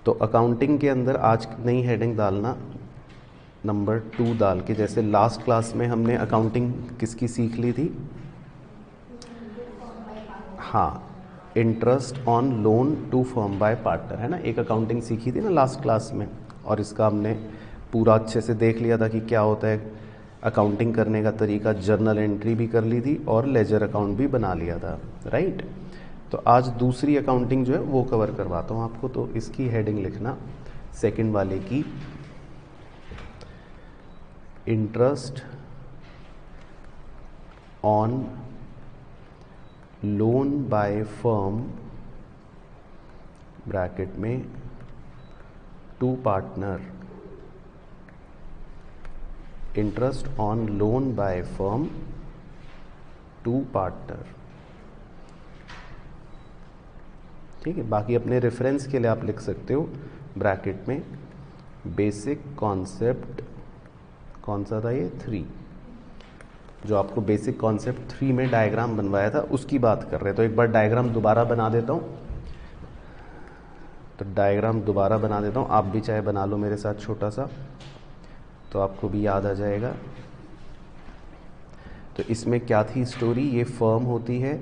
तो अकाउंटिंग के अंदर आज नई हेडिंग डालना नंबर 2 डाल के, जैसे लास्ट क्लास में हमने अकाउंटिंग किसकी सीख ली थी? हाँ, interest on loan to firm by partner, है ना, एक अकाउंटिंग सीखी थी ना लास्ट क्लास में, और इसका हमने पूरा अच्छे से देख लिया था कि क्या होता है अकाउंटिंग करने का तरीका, जर्नल एंट्री भी कर ली थी और लेजर अकाउंट भी बना लिया था, राइट। तो आज दूसरी अकाउंटिंग जो है वो कवर करवाता हूँ आपको। तो इसकी हेडिंग लिखना सेकंड वाले की, interest on loan by firm bracket में to partner, interest on loan by firm to partner, ठीक है। बाकी अपने रेफरेंस के लिए आप लिख सकते हो ब्रैकेट में बेसिक कॉन्सेप्ट, कौन सा था ये? 3, जो आपको बेसिक कॉन्सेप्ट 3 में डायग्राम बनवाया था उसकी बात कर रहे हैं। तो एक बार डायग्राम दोबारा बना देता हूँ, तो डायग्राम दोबारा बना देता हूँ, आप भी चाहे बना लो मेरे साथ छोटा सा, तो आपको भी याद आ जाएगा। तो इसमें क्या थी स्टोरी? ये फर्म होती है,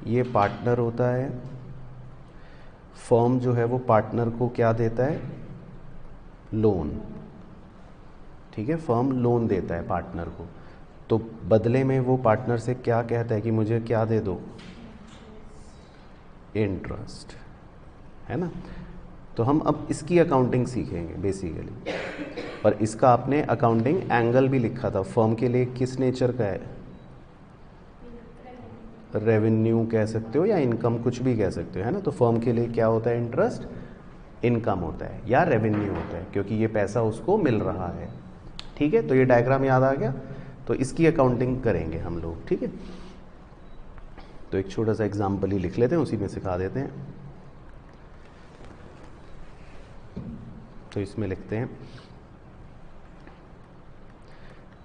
ये पार्टनर होता है। फर्म जो है वो पार्टनर को क्या देता है? लोन, ठीक है, फर्म लोन देता है पार्टनर को, तो बदले में वो पार्टनर से क्या कहता है कि मुझे क्या दे दो? इंटरेस्ट, है ना। तो हम अब इसकी अकाउंटिंग सीखेंगे बेसिकली, और इसका आपने अकाउंटिंग एंगल भी लिखा था। फर्म के लिए किस नेचर का है? रेवेन्यू कह सकते हो या इनकम, कुछ भी कह सकते हो, है ना। तो फर्म के लिए क्या होता है? इंटरेस्ट इनकम होता है या रेवेन्यू होता है, क्योंकि ये पैसा उसको मिल रहा है, ठीक है। तो ये डायग्राम याद आ गया, तो इसकी अकाउंटिंग करेंगे हम लोग, ठीक है। तो एक छोटा सा एग्जाम्पल ही लिख लेते हैं, उसी में सिखा देते हैं। तो इसमें लिखते हैं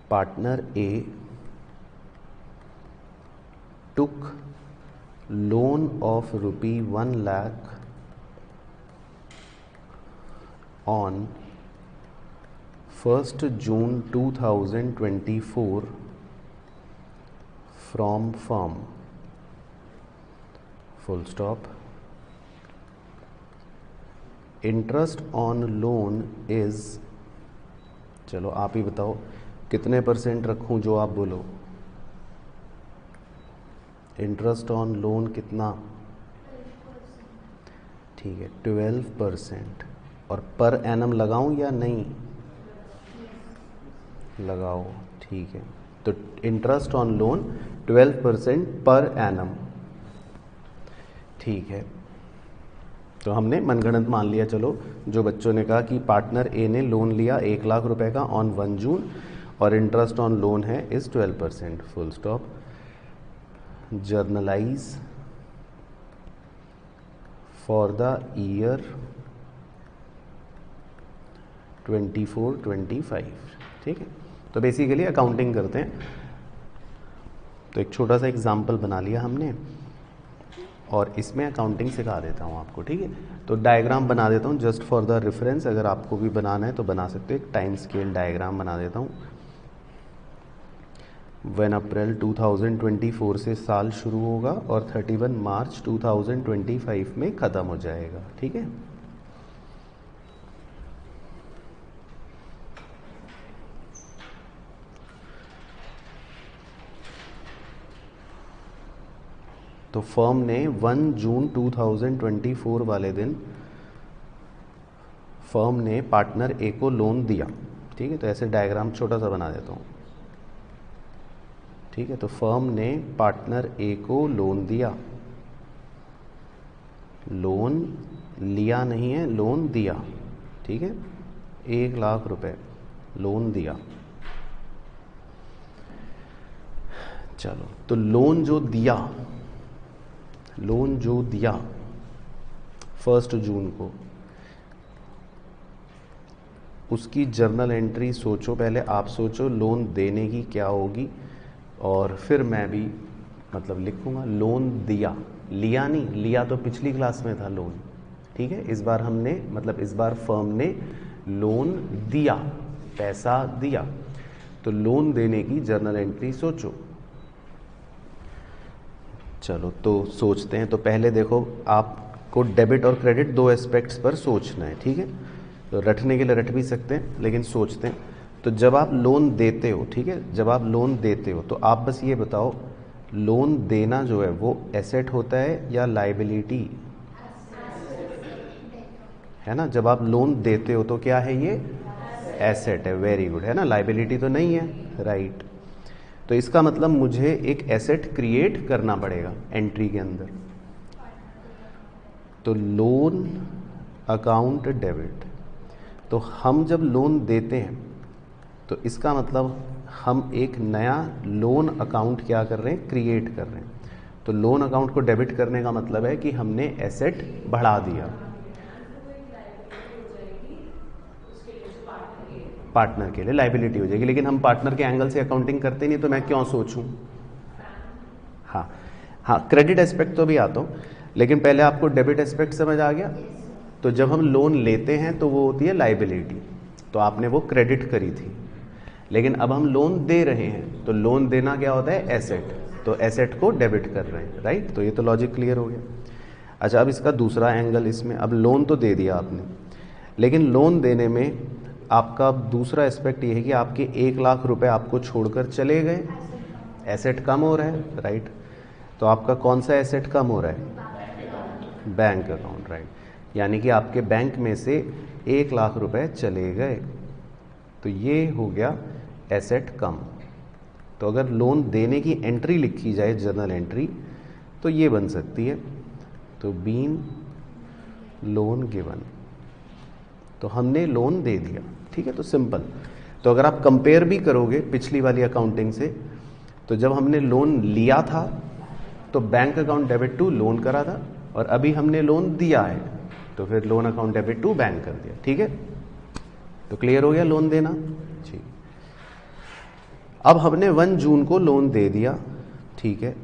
partner A took loan of ₹1 lakh on 1st June 2024 from firm, full stop. Interest on loan is, चलो आप ही बताओ कितने % रखूं, जो आप बोलो। इंटरेस्ट ऑन लोन कितना? ठीक है, 12%। और पर एनम लगाऊं या नहीं? लगाओ, ठीक है। तो interest on loan 12% per annum, ठीक है। तो हमने मनगढ़ंत मान लिया। चलो, जो बच्चों ने कहा कि पार्टनर ए ने लोन लिया 1 लाख रुपए का ऑन 1 जून और इंटरेस्ट ऑन लोन है is 12%, full stop. Generalized for the year 24-25, ठीक है। तो बेसिकली अकाउंटिंग करते हैं। तो एक छोटा सा एग्जाम्पल बना लिया हमने, और इसमें अकाउंटिंग सिखा देता हूँ आपको, ठीक है। तो डायग्राम बना देता हूँ जस्ट फॉर द रेफरेंस, अगर आपको भी बनाना है तो बना सकते हो। एक टाइम स्केल डायग्राम बना देता हूँ। 1 अप्रैल 2024 से साल शुरू होगा और 31 मार्च 2025 में ख़त्म हो जाएगा, ठीक है। तो फर्म ने 1 जून 2024 वाले दिन फर्म ने पार्टनर ए को लोन दिया, ठीक है। तो ऐसे डायग्राम छोटा सा बना देता हूँ, ठीक है। तो फर्म ने पार्टनर ए को लोन दिया, लोन लिया नहीं है, लोन दिया, ठीक है। 1 लाख रुपए लोन दिया। चलो, तो लोन जो दिया 1 जून को, उसकी जर्नल एंट्री सोचो। पहले आप सोचो लोन देने की क्या होगी, और फिर मैं भी मतलब लिखूंगा। लोन दिया, लिया नहीं, लिया तो पिछली क्लास में था लोन, ठीक है, इस बार हमने मतलब इस बार फर्म ने लोन दिया, पैसा दिया, तो लोन देने की जर्नल एंट्री सोचो। चलो तो सोचते हैं। तो पहले देखो, आपको डेबिट और क्रेडिट दो एस्पेक्ट्स पर सोचना है, ठीक है। तो रटने के लिए रट भी सकते हैं, लेकिन सोचते हैं। तो जब आप लोन देते हो, ठीक है, जब आप लोन देते हो तो आप बस ये बताओ, लोन देना जो है वो एसेट होता है या लाइबिलिटी, है ना। जब आप लोन देते हो तो क्या है, ये एसेट है, वेरी गुड, है ना, लाइबिलिटी तो नहीं है, राइट। तो इसका मतलब मुझे एक एसेट क्रिएट करना पड़ेगा एंट्री के अंदर। तो लोन अकाउंट डेबिट, तो हम जब लोन देते हैं तो इसका मतलब हम एक नया लोन अकाउंट क्या कर रहे हैं, क्रिएट कर रहे हैं। तो लोन अकाउंट को डेबिट करने का मतलब है कि हमने एसेट बढ़ा दिया, पार्टनर के लिए लाइबिलिटी हो जाएगी। लेकिन हम पार्टनर के एंगल से अकाउंटिंग करते नहीं, तो मैं क्यों सोचूं। हाँ हाँ, क्रेडिट एस्पेक्ट तो भी आता हूँ, लेकिन पहले आपको डेबिट एस्पेक्ट समझ आ गया। तो जब हम लोन लेते हैं तो वो होती है लाइबिलिटी, तो आपने वो क्रेडिट करी थी। लेकिन अब हम लोन दे रहे हैं, तो लोन देना क्या होता है, एसेट, तो एसेट को डेबिट कर रहे हैं, राइट। तो ये तो लॉजिक क्लियर हो गया। अच्छा, अब इसका दूसरा एंगल इसमें, अब लोन तो दे दिया आपने, लेकिन लोन देने में आपका दूसरा एस्पेक्ट ये है कि आपके 1,00,000 रुपए आपको छोड़कर चले गए, एसेट कम हो रहा है, राइट। तो आपका कौन सा एसेट कम हो रहा है, बैंक अकाउंट, राइट। यानी कि आपके बैंक में से 1,00,000 रुपए चले गए, तो ये हो गया एसेट कम। तो अगर लोन देने की एंट्री लिखी जाए, जर्नल एंट्री, तो ये बन सकती है, तो बीन लोन गिवन, तो हमने लोन दे दिया, ठीक है। तो सिंपल। तो अगर आप कंपेयर भी करोगे पिछली वाली अकाउंटिंग से, तो जब हमने लोन लिया था तो bank account debit to loan करा था, और अभी हमने लोन दिया है तो फिर loan account debit to bank कर दिया, ठीक है। तो क्लियर हो गया लोन देना, ठीक। अब हमने 1 जून को लोन दे दिया, ठीक है।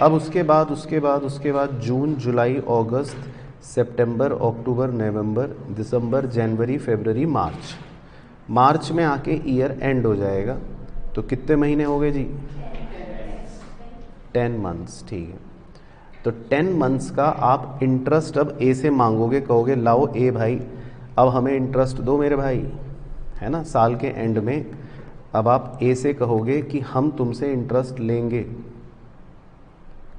अब उसके बाद जून, जुलाई, अगस्त, सितंबर, अक्टूबर, नवंबर, दिसंबर, जनवरी, फरवरी, मार्च में आके ईयर एंड हो जाएगा। तो कितने महीने हो गए जी, 10 मंथ्स, ठीक है। तो 10 मंथ्स का आप इंटरेस्ट अब ए से मांगोगे, कहोगे लाओ ए भाई, अब हमें इंटरेस्ट दो मेरे भाई, है ना। साल के एंड में अब आप ए से कहोगे कि हम तुमसे इंटरेस्ट लेंगे,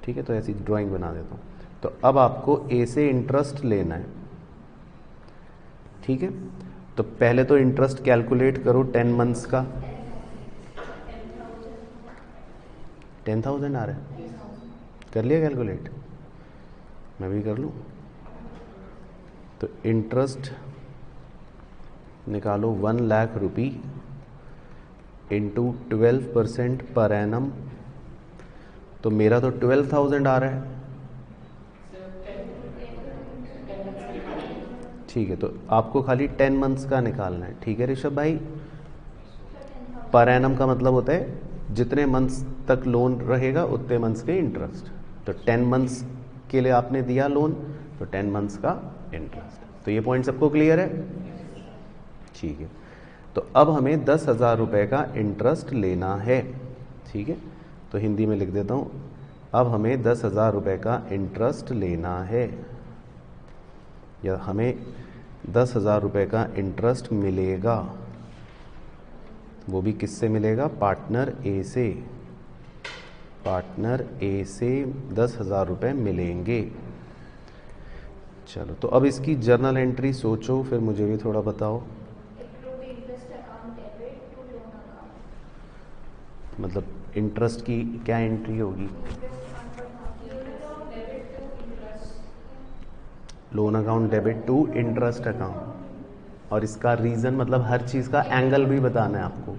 ठीक है। तो ऐसी ड्राइंग बना देता हूँ। तो अब आपको ए से इंटरेस्ट लेना है, ठीक है। तो पहले तो इंटरेस्ट कैलकुलेट करो 10 मंथ्स का, 10,000 आ रहा है, कर लिया कैलकुलेट, मैं भी कर लूँ। तो इंटरेस्ट निकालो 1,00,000 रुपी इंटू 12% पर एनम, तो मेरा तो 12,000 आ रहा है, ठीक है। तो आपको खाली 10 मंथ्स का निकालना है, ठीक है ऋषभ भाई। पर एनम का मतलब होता है जितने मंथ्स तक लोन रहेगा उतने मंथ्स के इंटरेस्ट। तो 10 मंथ्स के लिए आपने दिया लोन, तो 10 मंथ्स का इंटरेस्ट। तो ये पॉइंट सबको क्लियर है, ठीक है। तो अब हमें 10,000 रुपये का इंटरेस्ट लेना है, ठीक है। तो हिंदी में लिख देता हूँ, अब हमें 10,000 रुपये का इंटरेस्ट लेना है, या हमें 10,000 रुपये का इंटरेस्ट मिलेगा। वो भी किससे मिलेगा, पार्टनर ए से, पार्टनर ए से 10,000 रुपये मिलेंगे। चलो, तो अब इसकी जर्नल एंट्री सोचो, फिर मुझे भी थोड़ा बताओ। मतलब इंटरेस्ट की क्या एंट्री होगी, loan account debit to interest account, और इसका रीज़न मतलब हर चीज़ का एंगल भी बताना है आपको।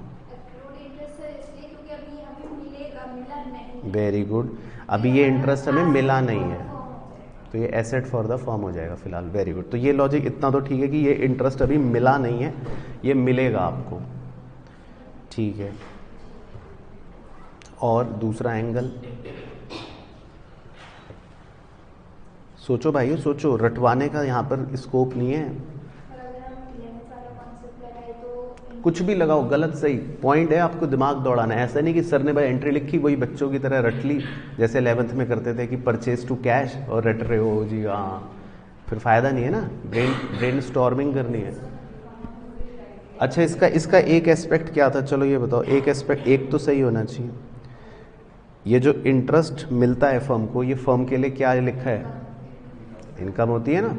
वेरी गुड, अभी ये इंटरेस्ट हमें मिला नहीं है, तो ये एसेट फॉर द फर्म हो जाएगा फिलहाल, वेरी गुड। तो ये लॉजिक इतना तो ठीक है कि ये इंटरेस्ट अभी मिला नहीं है, ये मिलेगा आपको, ठीक है। और दूसरा एंगल सोचो भाइयों सोचो, रटवाने का यहाँ पर स्कोप नहीं है। कुछ भी लगाओ, गलत सही, पॉइंट है आपको दिमाग दौड़ाना है। ऐसा नहीं कि सर ने भाई एंट्री लिखी वही बच्चों की तरह रट ली, जैसे 11th में करते थे कि परचेज टू कैश और रट रहे हो जी। हाँ, फिर फ़ायदा नहीं है ना, ब्रेन स्टॉर्मिंग करनी है। अच्छा, इसका एक एस्पेक्ट क्या था, चलो ये बताओ, एक एस्पेक्ट एक तो सही होना चाहिए। ये जो इंटरेस्ट मिलता है फर्म को, ये फर्म के लिए क्या लिखा है, इनकम होती है ना।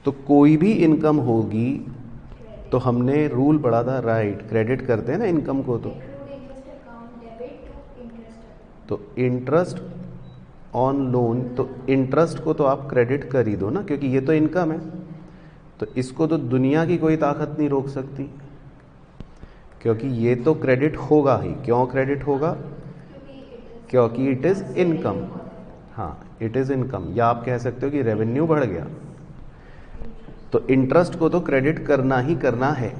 तो कोई भी इनकम होगी तो हमने रूल पढ़ा था, राइट, क्रेडिट करते हैं ना इनकम को। तो इंटरेस्ट ऑन लोन, तो इंटरेस्ट को तो आप क्रेडिट कर ही दो ना, क्योंकि ये तो इनकम है। तो इसको तो दुनिया की कोई ताकत नहीं रोक सकती, क्योंकि ये तो क्रेडिट होगा ही। क्यों क्रेडिट होगा, क्योंकि इट इज़ इनकम। हाँ, इट इज़ इनकम, या आप कह सकते हो कि रेवेन्यू बढ़ गया। तो इंटरेस्ट को तो क्रेडिट करना ही करना है,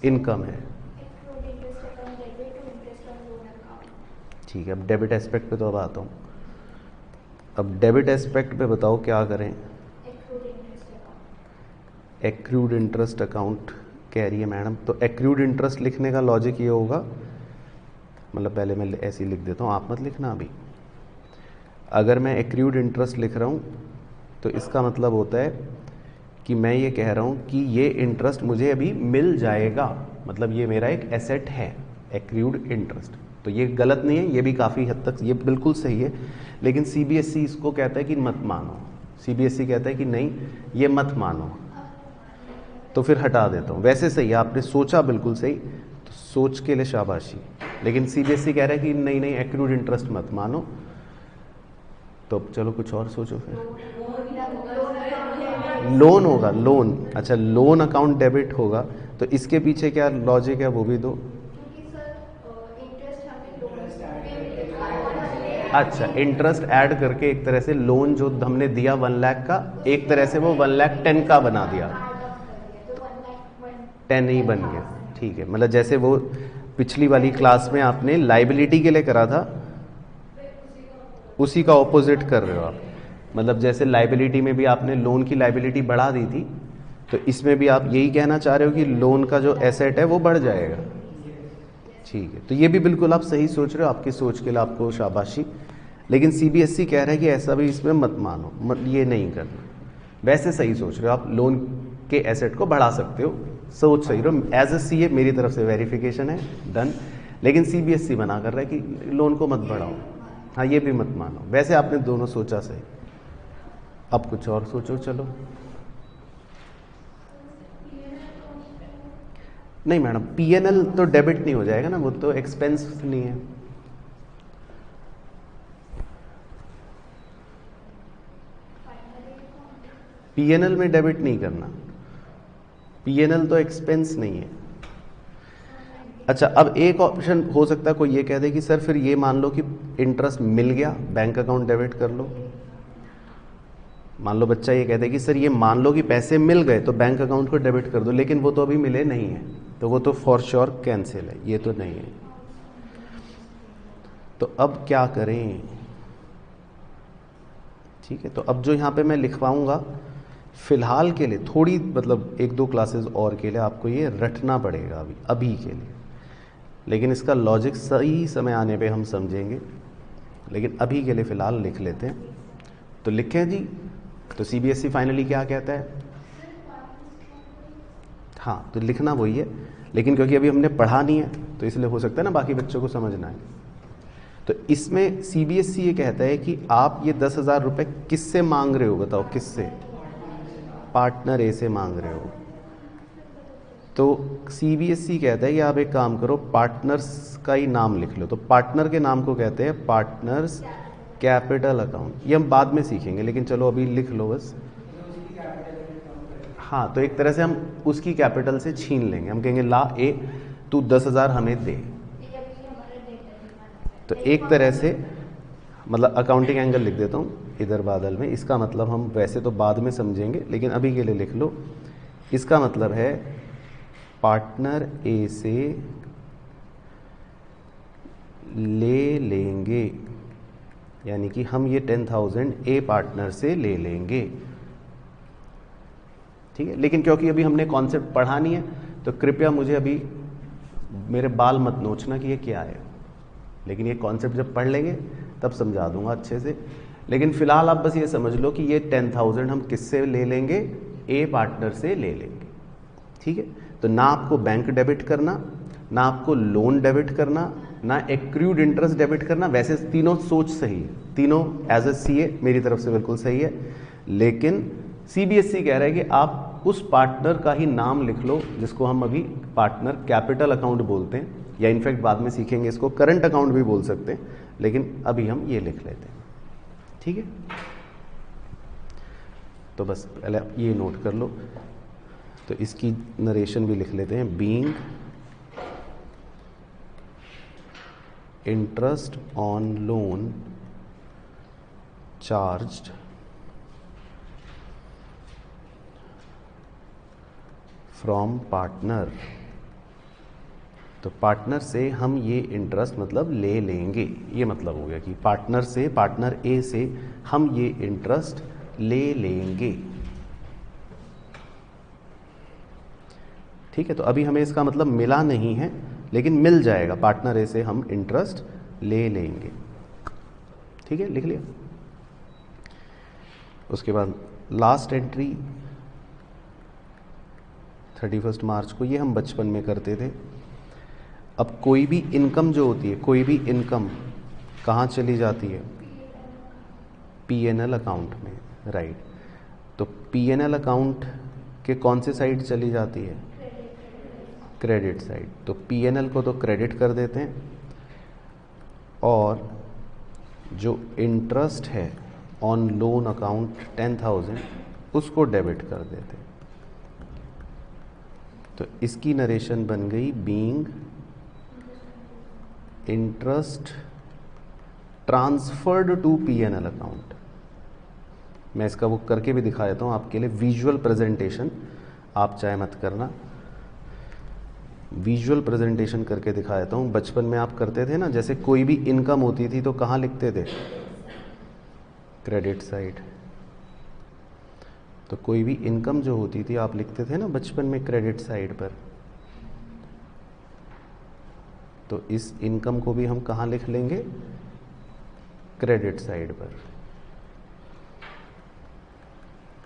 इनकम है। ठीक है, अब डेबिट एस्पेक्ट पे तो अब आता हूँ। अब डेबिट एस्पेक्ट पे बताओ क्या करें। एक्रूड इंटरेस्ट अकाउंट कह रही है मैडम। तो एक्रूड इंटरेस्ट लिखने का लॉजिक ये होगा, मतलब पहले मैं ऐसे ही लिख देता हूँ, आप मत लिखना अभी। अगर मैं एक्रूड इंटरेस्ट लिख रहा हूँ तो इसका मतलब होता है कि मैं ये कह रहा हूँ कि ये इंटरेस्ट मुझे अभी मिल जाएगा, मतलब ये मेरा एक एसेट है, एक्रूड इंटरेस्ट। तो ये गलत नहीं है, ये भी काफ़ी हद तक ये बिल्कुल सही है। लेकिन सीबीएसई इसको कहता है कि मत मानो, सीबीएसई कहता है कि नहीं ये मत मानो, तो फिर हटा देता हूँ। वैसे सही है, आपने सोचा बिल्कुल सही, तो सोच के लिए शाबाशी। लेकिन सीबीएसई कह रहा है कि नहीं नहीं एक्रूड इंटरेस्ट मत मानो। तो चलो कुछ और सोचो फिर। लोन होगा, लोन। अच्छा, लोन अकाउंट डेबिट होगा, तो इसके पीछे क्या लॉजिक है वो भी दो। अच्छा, इंटरेस्ट ऐड करके एक तरह से लोन जो हमने दिया 1 लाख का, एक तरह से वो 1,10,000 का बना दिया, 10 ही बन गया। ठीक है, मतलब जैसे वो पिछली वाली क्लास में आपने लाइबिलिटी के लिए करा था, उसी का ऑपोजिट कर रहे हो आप। मतलब जैसे लाइबिलिटी में भी आपने लोन की लाइबिलिटी बढ़ा दी थी, तो इसमें भी आप यही कहना चाह रहे हो कि लोन का जो एसेट है वो बढ़ जाएगा। ठीक है, तो ये भी बिल्कुल आप सही सोच रहे हो, आपकी सोच के लिए आपको शाबाशी। लेकिन सीबीएसई कह रहा है कि ऐसा भी इसमें मत मानो, ये नहीं करना। वैसे सही सोच रहे हो आप, लोन के एसेट को बढ़ा सकते हो, सोच सही रहो। एज ए सीए मेरी तरफ से वेरिफिकेशन है, डन। लेकिन सीबीएसई मना कर रहा है कि लोन को मत बढ़ाओ, हाँ ये भी मत मानो। वैसे आपने दोनों सोचा सही। अब कुछ और सोचो, चलो। नहीं मैडम, पीएनएल तो डेबिट नहीं हो जाएगा ना, वो तो एक्सपेंस नहीं है। पीएनएल में डेबिट नहीं करना, पीएनएल तो एक्सपेंस नहीं है। अच्छा, अब एक ऑप्शन हो सकता है, कोई ये कह दे कि सर फिर ये मान लो कि इंटरेस्ट मिल गया, बैंक अकाउंट डेबिट कर लो। मान लो बच्चा ये कहता है कि सर ये मान लो कि पैसे मिल गए तो बैंक अकाउंट को डेबिट कर दो, लेकिन वो तो अभी मिले नहीं है, तो वो तो फॉर श्योर कैंसिल है, ये तो नहीं है। तो अब क्या करें। ठीक है, तो अब जो यहाँ पे मैं लिखवाऊंगा फिलहाल के लिए, थोड़ी मतलब 1-2 क्लासेस और के लिए आपको ये रटना पड़ेगा अभी के लिए, लेकिन इसका लॉजिक सही समय आने पे हम समझेंगे। लेकिन अभी के लिए फ़िलहाल लिख लेते हैं। तो लिखें जी। तो सीबीएसई फाइनली क्या कहता है, हाँ तो लिखना वही है, लेकिन क्योंकि अभी हमने पढ़ा नहीं है तो इसलिए हो सकता है ना बाकी बच्चों को समझना है। तो इसमें सीबीएसई ये कहता है कि आप ये 10,000 रुपये किससे मांग रहे हो, बताओ किससे, पार्टनर ए से मांग रहे हो। तो सीबीएसई कहता है कि आप एक काम करो, पार्टनर्स का ही नाम लिख लो। तो पार्टनर के नाम को कहते हैं पार्टनर्स कैपिटल अकाउंट। ये हम बाद में सीखेंगे, लेकिन चलो अभी लिख लो बस। हाँ, तो एक तरह से हम उसकी कैपिटल से छीन लेंगे, हम कहेंगे ला ए तू 10,000 हमें दे। तो एक तरह से मतलब अकाउंटिंग एंगल लिख देता हूँ इधर बादल में। इसका मतलब हम वैसे तो बाद में समझेंगे, लेकिन अभी के लिए लिख लो। इसका मतलब है पार्टनर ए से ले लेंगे यानी कि हम ये 10,000 ए पार्टनर से ले लेंगे। ठीक है, लेकिन क्योंकि अभी हमने कॉन्सेप्ट पढ़ा नहीं है तो कृपया मुझे अभी मेरे बाल मत नोचना कि ये क्या है, लेकिन ये कॉन्सेप्ट जब पढ़ लेंगे तब समझा दूंगा अच्छे से। लेकिन फिलहाल आप बस ये समझ लो कि ये 10,000 हम किससे ले लेंगे, ए पार्टनर से ले लेंगे। ठीक है, तो ना आपको बैंक डेबिट करना, ना आपको लोन डेबिट करना, ना एक्रूड इंटरेस्ट डेबिट करना। वैसे तीनों सोच सही है, तीनों एज ए सीए मेरी तरफ से बिल्कुल सही है, लेकिन सीबीएसई कह रहा है कि आप उस पार्टनर का ही नाम लिख लो जिसको हम अभी पार्टनर कैपिटल अकाउंट बोलते हैं, या इनफैक्ट बाद में सीखेंगे इसको करंट अकाउंट भी बोल सकते हैं, लेकिन अभी हम ये लिख लेते हैं। ठीक है, तो बस पहले आप ये नोट कर लो। तो इसकी नरेशन भी लिख लेते हैं, being interest on loan charged from partner. तो पार्टनर से हम ये इंटरेस्ट मतलब ले लेंगे, ये मतलब हो गया कि पार्टनर से, पार्टनर ए से हम ये इंटरेस्ट ले लेंगे। ठीक है, तो अभी हमें इसका मतलब मिला नहीं है, लेकिन मिल जाएगा, पार्टनर ए से हम इंटरेस्ट ले लेंगे। ठीक है, लिख लिया। उसके बाद लास्ट एंट्री 31 मार्च को, ये हम बचपन में करते थे। अब कोई भी इनकम जो होती है, कोई भी इनकम कहाँ चली जाती है, पीएनएल अकाउंट में, राइट। तो पीएनएल अकाउंट के कौन से साइड चली जाती है, क्रेडिट साइड। तो पीएनएल को तो क्रेडिट कर देते हैं, और जो इंटरेस्ट है ऑन लोन अकाउंट 10,000 उसको डेबिट कर देते हैं। तो इसकी नरेशन बन गई, being interest transferred to PNL account. मैं इसका वो करके भी दिखा देता हूँ आपके लिए, विजुअल प्रेजेंटेशन, आप चाहे मत करना, विजुअल प्रेजेंटेशन करके दिखा देता हूँ। बचपन में आप करते थे ना, जैसे कोई भी इनकम होती थी तो कहाँ लिखते थे, क्रेडिट साइड। तो कोई भी इनकम जो होती थी आप लिखते थे ना बचपन में क्रेडिट साइड पर। तो इस इनकम को भी हम कहाँ लिख लेंगे, क्रेडिट साइड पर,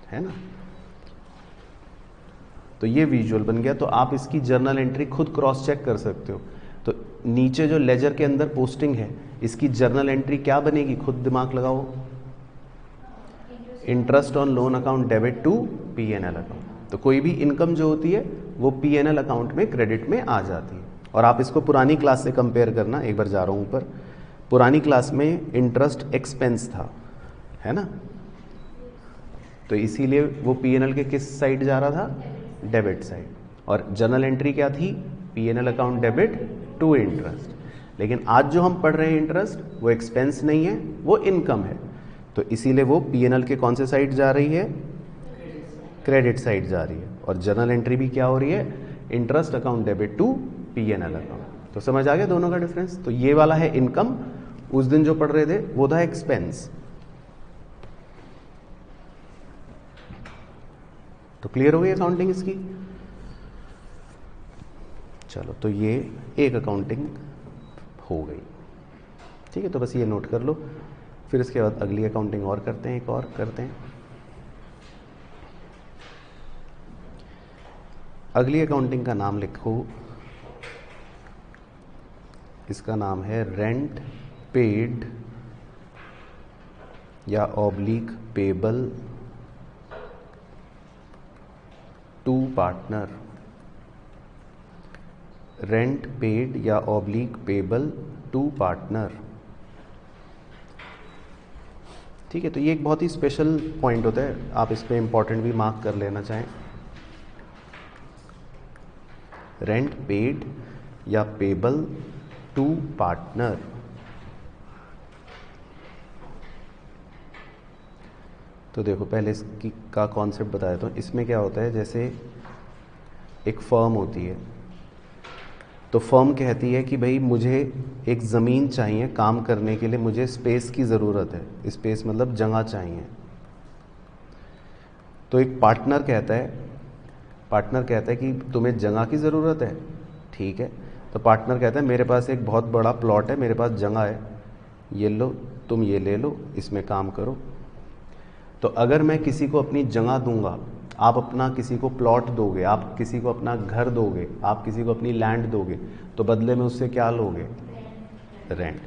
है ना। तो ये विजुअल बन गया। तो आप इसकी जर्नल एंट्री खुद क्रॉस चेक कर सकते हो। तो नीचे जो लेजर के अंदर पोस्टिंग है, इसकी जर्नल एंट्री क्या बनेगी, खुद दिमाग लगाओ, interest on loan account debit to PNL account. तो कोई भी इनकम जो होती है वो पीएनएल अकाउंट में क्रेडिट में आ जाती है। और आप इसको पुरानी क्लास से कंपेयर करना, एक बार जा रहा हूं ऊपर, पुरानी क्लास में इंटरेस्ट एक्सपेंस था, है ना, तो इसीलिए वो पीएनएल के किस साइड जा रहा था, डेबिट साइड। और जर्नल एंट्री क्या थी, PNL account debit to interest. लेकिन आज जो हम पढ़ रहे हैं इंटरेस्ट, वो एक्सपेंस नहीं है, वो इनकम है, तो इसीलिए वो पीएनएल के कौन से साइड जा रही है, क्रेडिट साइड जा रही है। और जर्नल एंट्री भी क्या हो रही है, interest account debit to PNL account. तो समझ आ गया दोनों का डिफरेंस। तो ये वाला है इनकम, उस दिन जो पढ़ रहे थे वो था एक्सपेंस। तो क्लियर हो गई अकाउंटिंग इसकी। चलो, तो ये एक अकाउंटिंग हो गई। ठीक है, तो बस ये नोट कर लो। फिर इसके बाद अगली अकाउंटिंग और करते हैं, एक और करते हैं। अगली अकाउंटिंग का नाम लिखो, इसका नाम है रेंट पेड या oblique payable to partner. Rent paid या ऑब्लिक पेबल टू पार्टनर। ठीक है, तो ये एक बहुत ही स्पेशल पॉइंट होता है, आप इस पे इंपॉर्टेंट भी मार्क कर लेना चाहें। रेंट पेड या पेबल टू पार्टनर। तो देखो, पहले इसकी का कॉन्सेप्ट बता देता हूँ। इसमें क्या होता है, जैसे एक फर्म होती है, तो तो फर्म कहती है कि भाई मुझे एक ज़मीन चाहिए काम करने के लिए, मुझे स्पेस की ज़रूरत है, स्पेस मतलब जगह चाहिए। तो एक पार्टनर कहता है कि तुम्हें जगह की ज़रूरत है, ठीक है। तो पार्टनर कहता है मेरे पास एक बहुत बड़ा प्लॉट है, मेरे पास जगह है, ये लो, तुम ये ले लो, इसमें काम करो। तो अगर मैं किसी को अपनी जगह दूंगा, आप अपना किसी को प्लॉट दोगे, आप किसी को अपना घर दोगे, आप किसी को अपनी लैंड दोगे, तो बदले में उससे क्या लोगे? रेंट।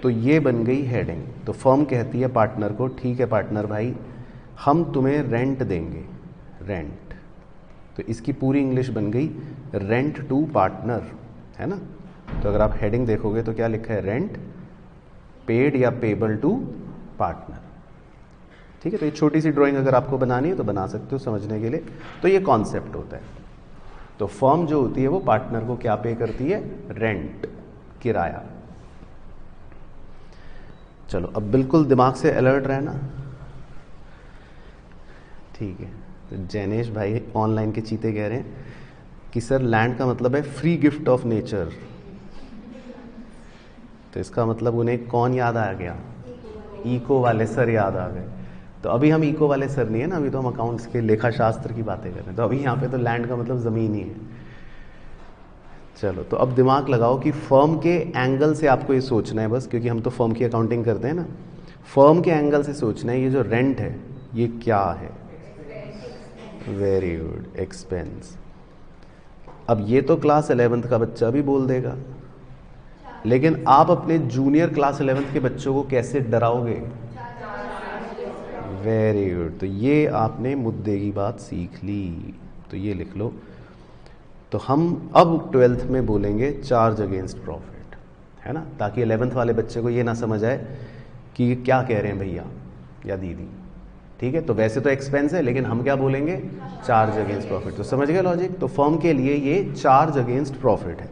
तो ये बन गई हेडिंग। तो फर्म कहती है पार्टनर को, ठीक है पार्टनर भाई, हम तुम्हें रेंट देंगे, रेंट। तो इसकी पूरी इंग्लिश बन गई रेंट टू पार्टनर, है ना। तो अगर आप हेडिंग देखोगे तो क्या लिखा है? रेंट पेड या पेबल टू पार्टनर, ठीक है। तो ये छोटी सी ड्राइंग अगर आपको बनानी है तो बना सकते हो समझने के लिए। तो ये कॉन्सेप्ट होता है। तो फर्म जो होती है वो पार्टनर को क्या पे करती है? रेंट, किराया। चलो अब बिल्कुल दिमाग से अलर्ट रहना, ठीक है। तो जैनेश भाई ऑनलाइन के चीते कह रहे हैं कि सर लैंड का मतलब है फ्री गिफ्ट ऑफ नेचर। तो इसका मतलब उन्हें कौन याद आ गया? इको वाले सर याद आ गए। तो अभी हम इको वाले सर नहीं है ना, अभी तो हम अकाउंट्स के लेखा शास्त्र की बातें कर रहे हैं। तो अभी यहाँ पे तो लैंड का मतलब ज़मीन ही है। चलो तो अब दिमाग लगाओ कि फर्म के एंगल से आपको ये सोचना है बस, क्योंकि हम तो फर्म की अकाउंटिंग करते हैं ना। फर्म के एंगल से सोचना है, ये जो रेंट है ये क्या है? Very good, expense. अब ये तो क्लास 11th का बच्चा भी बोल देगा, लेकिन आप अपने जूनियर क्लास 11th के बच्चों को कैसे डराओगे? Very good. तो ये आपने मुद्दे की बात सीख ली, तो ये लिख लो। तो हम अब 12th में बोलेंगे चार्ज अगेंस्ट प्रॉफिट, है ना, ताकि 11th वाले बच्चे को ये ना समझ आए कि ये क्या कह रहे हैं भैया या दीदी, ठीक है। तो वैसे तो एक्सपेंस है, लेकिन हम क्या बोलेंगे? Charge against profit. तो समझ गए लॉजिक? तो फर्म के लिए ये चार्ज अगेंस्ट प्रॉफिट है।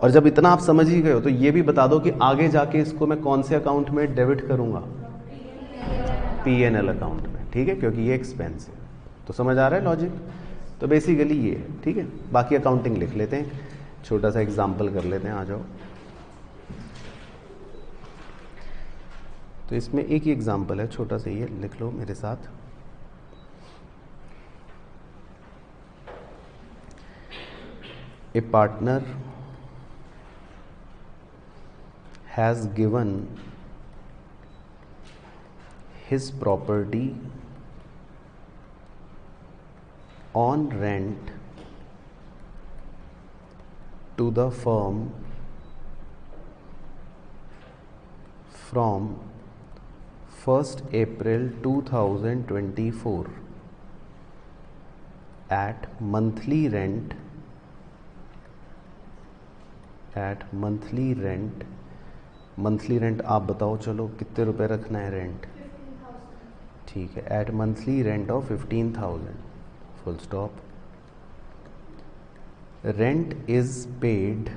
और जब इतना आप समझ ही गए हो तो ये भी बता दो कि आगे जाके इसको मैं कौन से अकाउंट में डेबिट करूंगा? P&L अकाउंट में, ठीक है, क्योंकि ये एक्सपेंस है। तो समझ आ रहा है लॉजिक? तो बेसिकली ये है, ठीक है। बाकी अकाउंटिंग लिख लेते हैं, छोटा सा एग्जाम्पल कर लेते हैं, आ जाओ। तो इसमें एक ही एग्जाम्पल है, छोटा सा, ये लिख लो मेरे साथ। ए partner has given his property on rent to the firm from 1st April 2024 at monthly rent monthly rent आप बताओ, चलो कितने रुपए रखना है रेंट? ठीक है, at monthly rent of 15,000, full stop. Rent is paid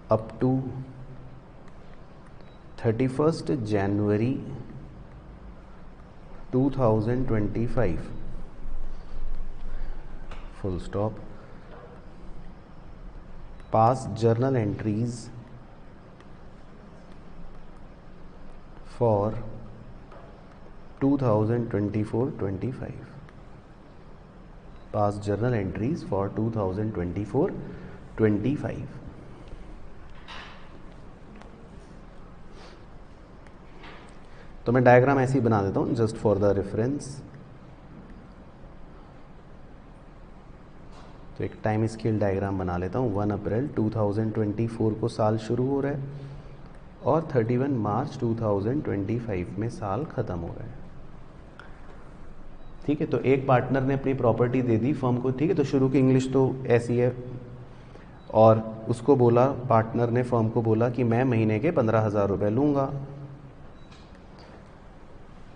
up to 31st January 2025, full stop. Pass journal entries for 2024-25. Pass journal entries for 2024-25. तो मैं डायग्राम ऐसे ही बना देता हूँ जस्ट फॉर द रेफरेंस। तो एक टाइम स्केल डायग्राम बना लेता हूँ। 1 अप्रैल 2024 को साल शुरू हो रहा है और 31 मार्च 2025 में साल ख़त्म हो रहा है, ठीक है। तो एक पार्टनर ने अपनी प्रॉपर्टी दे दी फर्म को, ठीक है। तो शुरू की इंग्लिश तो ऐसी है, और उसको बोला, पार्टनर ने फर्म को बोला कि मैं महीने के 15,000 रुपये लूँगा।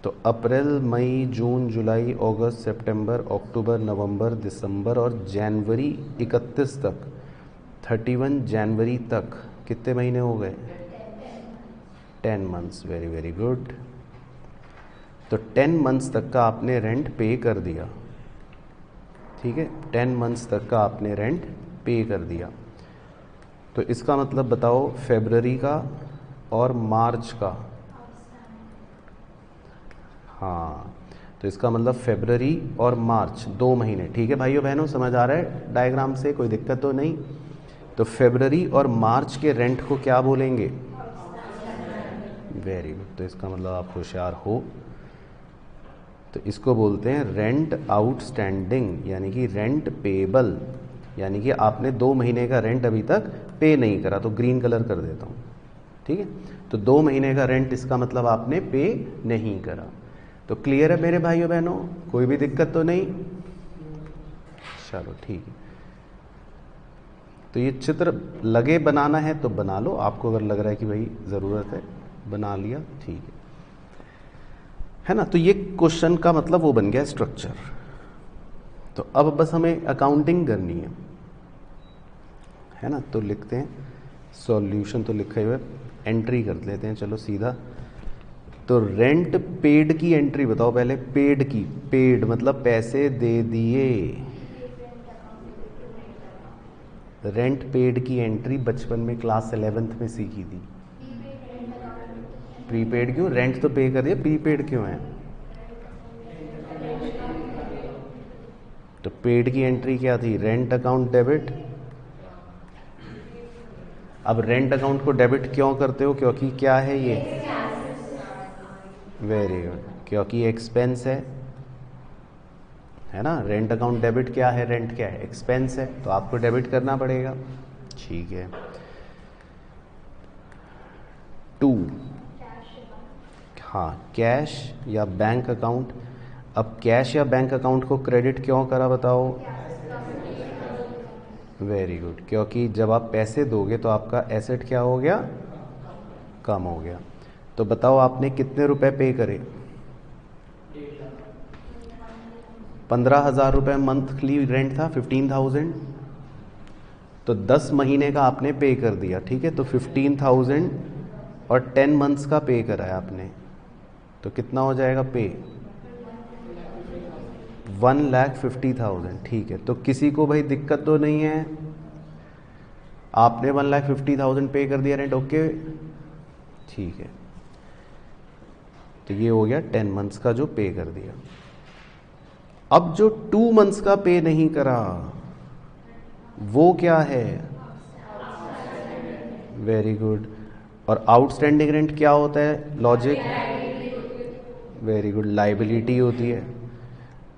तो अप्रैल, मई, जून, जुलाई, अगस्त, सितंबर, अक्टूबर, नवंबर, दिसंबर और जनवरी 31 तक, 31 जनवरी तक कितने महीने हो गए? 10 मंथ्स। Very very good. तो 10 मंथ्स तक का आपने रेंट पे कर दिया, ठीक है, 10 मंथ्स तक का आपने रेंट पे कर दिया। तो इसका मतलब बताओ फरवरी का और मार्च का, हाँ, तो इसका मतलब फरवरी और मार्च 2 महीने, ठीक है भाइयों बहनों, समझ आ रहा है डायग्राम से, कोई दिक्कत तो नहीं। तो फरवरी और मार्च के रेंट को क्या बोलेंगे? वेरी गुड, तो इसका मतलब आप होशियार हो। तो इसको बोलते हैं रेंट आउटस्टैंडिंग, यानी कि रेंट पेबल, यानी कि आपने 2 महीने का रेंट अभी तक पे नहीं करा, तो ग्रीन कलर कर देता हूँ, ठीक है। तो 2 महीने का रेंट, इसका मतलब आपने पे नहीं करा। तो क्लियर है मेरे भाइयों बहनों, कोई भी दिक्कत तो नहीं? चलो ठीक है। तो ये चित्र लगे बनाना है तो बना लो, आपको अगर लग रहा है कि भाई ज़रूरत है, बना लिया, ठीक है ना। तो ये क्वेश्चन का मतलब वो बन गया स्ट्रक्चर। तो अब बस हमें अकाउंटिंग करनी है ना। तो लिखते हैं सॉल्यूशन, तो लिखे हुए एंट्री कर लेते हैं, चलो सीधा। तो रेंट पेड की एंट्री बताओ पहले, पेड की, पेड मतलब पैसे दे दिए। रेंट पेड की एंट्री बचपन में क्लास 11th में सीखी थी। प्रीपेड क्यों? रेंट तो पे कर दिया, प्रीपेड क्यों है? तो पेड की एंट्री क्या थी? Rent account debit. अब रेंट अकाउंट को डेबिट क्यों करते हो? क्योंकि क्या है ये? वेरी गुड, क्योंकि एक्सपेंस है ना। रेंट अकाउंट डेबिट क्या है? रेंट क्या है? एक्सपेंस है, तो आपको डेबिट करना पड़ेगा, ठीक है। 2, हाँ, कैश या बैंक अकाउंट। अब कैश या बैंक अकाउंट को क्रेडिट क्यों करा बताओ? वेरी गुड, क्योंकि जब आप पैसे दोगे तो आपका एसेट क्या हो गया? कम हो गया। तो बताओ आपने कितने रुपए पे करे? 15,000 रुपये मंथली रेंट था, 15,000। तो 10 महीने का आपने पे कर दिया, ठीक है। तो 15,000 और 10 मंथ्स का पे करा है आपने, तो कितना हो जाएगा पे? 1,50,000, ठीक है। तो किसी को भाई दिक्कत तो नहीं है? आपने 1,50,000 पे कर दिया रेंट, ओके, ठीक है। तो ये हो गया 10 मंथ्स का जो पे कर दिया। अब जो 2 मंथ्स का पे नहीं करा वो क्या है? Very good. और आउटस्टैंडिंग रेंट क्या होता है? लॉजिक, वेरी गुड, लाइबिलिटी होती है।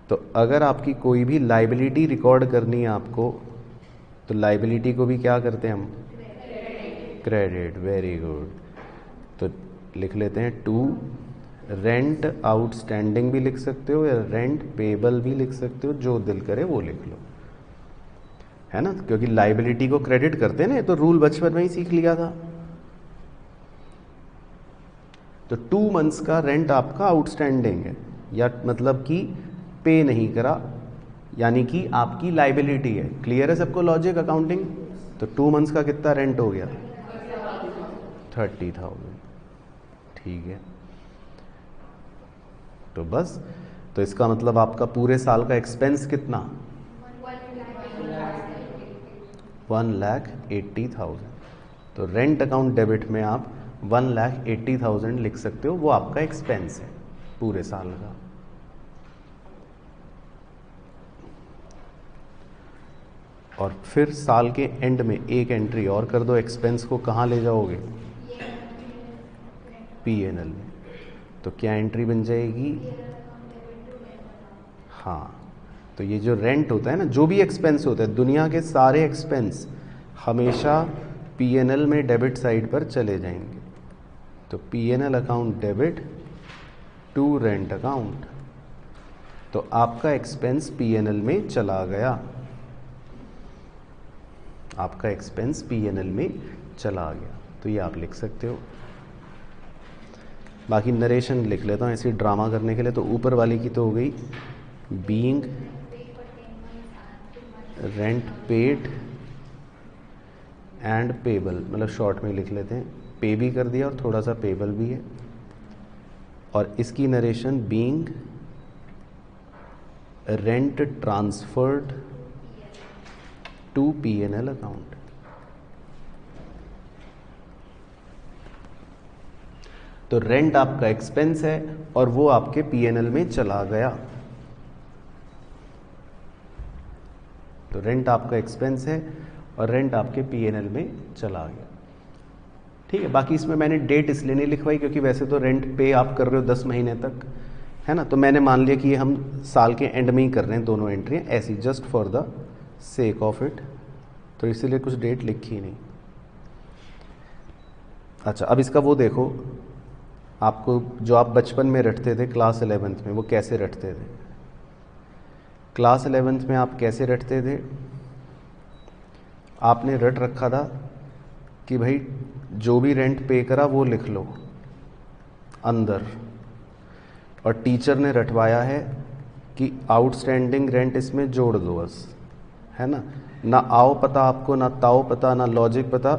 तो अगर आपकी कोई भी लाइबिलिटी रिकॉर्ड करनी है आपको, तो लाइबिलिटी को भी क्या करते हैं हम? Credit, very good. तो लिख लेते हैं 2, रेंट आउटस्टैंडिंग भी लिख सकते हो या रेंट पेबल भी लिख सकते हो, जो दिल करे वो लिख लो, है ना। क्योंकि लाइबिलिटी को क्रेडिट करते हैं ना, ये तो रूल बचपन में ही सीख लिया था। तो 2 मंथ्स का रेंट आपका आउटस्टैंडिंग है, या मतलब कि पे नहीं करा, यानी कि आपकी लाइबिलिटी है। क्लियर है सबको लॉजिक अकाउंटिंग? तो 2 मंथ्स का कितना रेंट हो गया? 30,000, ठीक है। तो बस, तो इसका मतलब आपका पूरे साल का एक्सपेंस कितना? 1,80,000। तो रेंट अकाउंट डेबिट में आप 1,80,000 लिख सकते हो, वो आपका एक्सपेंस है पूरे साल का। और फिर साल के एंड में एक एंट्री और कर दो, एक्सपेंस को कहाँ ले जाओगे? पीएनएल में। तो क्या एंट्री बन जाएगी? हाँ, तो ये जो रेंट होता है ना, जो भी एक्सपेंस होता है, दुनिया के सारे एक्सपेंस हमेशा पीएनएल में डेबिट साइड पर चले जाएंगे। तो PNL account debit to rent account, तो आपका एक्सपेंस पीएनएल में चला गया, आपका एक्सपेंस पीएनएल में चला गया। तो ये आप लिख सकते हो। बाकी नरेशन लिख लेता हूँ ऐसे ड्रामा करने के लिए। तो ऊपर वाली की तो हो गई, being rent paid and payable, मतलब शॉर्ट में लिख लेते हैं, पे भी कर दिया और थोड़ा सा पेबल भी है। और इसकी narration being rent transferred to P&L account. तो रेंट आपका एक्सपेंस है और वो आपके P&L में चला गया। तो रेंट आपका एक्सपेंस है और रेंट आपके P&L में चला गया। ठीक है, बाकी इसमें मैंने डेट इसलिए नहीं लिखवाई क्योंकि वैसे तो रेंट पे आप कर रहे हो 10 महीने तक, है ना, तो मैंने मान लिया कि ये हम साल के एंड में ही कर रहे हैं दोनों एंट्रियाँ ऐसी, just for the sake of it, तो इसीलिए कुछ डेट लिखी नहीं। अच्छा, अब इसका वो देखो, आपको जो आप बचपन में रटते थे क्लास 11th में, वो कैसे रटते थे? क्लास 11th में आप कैसे रटते थे? आपने रट रखा था कि भाई जो भी रेंट पे करा वो लिख लो अंदर, और टीचर ने रटवाया है कि आउटस्टैंडिंग रेंट इसमें जोड़ दो बस, है ना। ना आओ पता आपको, ना ताओ पता, ना लॉजिक पता,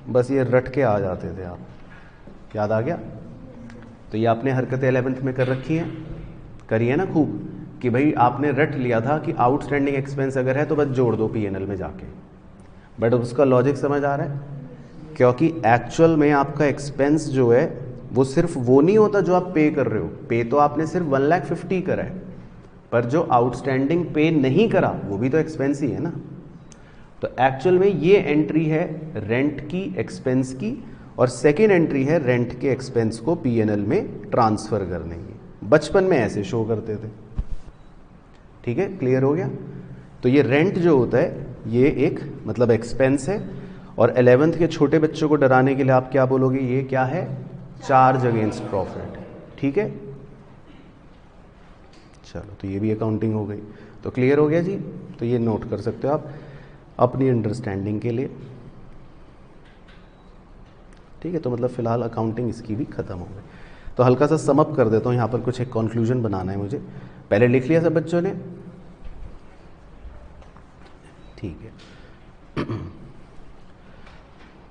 बस ये रट के आ जाते थे आप। याद आ गया? तो ये आपने हरकतें 11th में कर रखी हैं, करी है ना खूब, कि भाई आपने रट लिया था कि आउटस्टैंडिंग एक्सपेंस अगर है तो बस जोड़ दो P&L में जाके। बट उसका लॉजिक समझ आ रहा है? क्योंकि एक्चुअल में आपका एक्सपेंस जो है वो सिर्फ वो नहीं होता जो आप पे कर रहे हो। पे तो आपने सिर्फ 1,50,000 करा है, पर जो आउटस्टैंडिंग पे नहीं करा वो भी तो एक्सपेंस ही है ना। तो एक्चुअल में ये एंट्री है रेंट की एक्सपेंस की, और सेकेंड एंट्री है रेंट के एक्सपेंस को P&L में ट्रांसफर करने की। बचपन में ऐसे शो करते थे। ठीक है, क्लियर हो गया? तो ये रेंट जो होता है ये एक मतलब एक्सपेंस है, और 11th के छोटे बच्चों को डराने के लिए आप क्या बोलोगे? ये क्या है? Charge against profit. ठीक है, चलो, तो ये भी अकाउंटिंग हो गई। तो क्लियर हो गया जी? तो ये नोट कर सकते हो आप अपनी अंडरस्टैंडिंग के लिए। ठीक है, तो मतलब फिलहाल अकाउंटिंग इसकी भी खत्म हो गई। तो हल्का सा समअप कर देता हूँ, यहाँ पर कुछ एक कंक्लूजन बनाना है मुझे। पहले लिख लिया सब बच्चों ने? ठीक है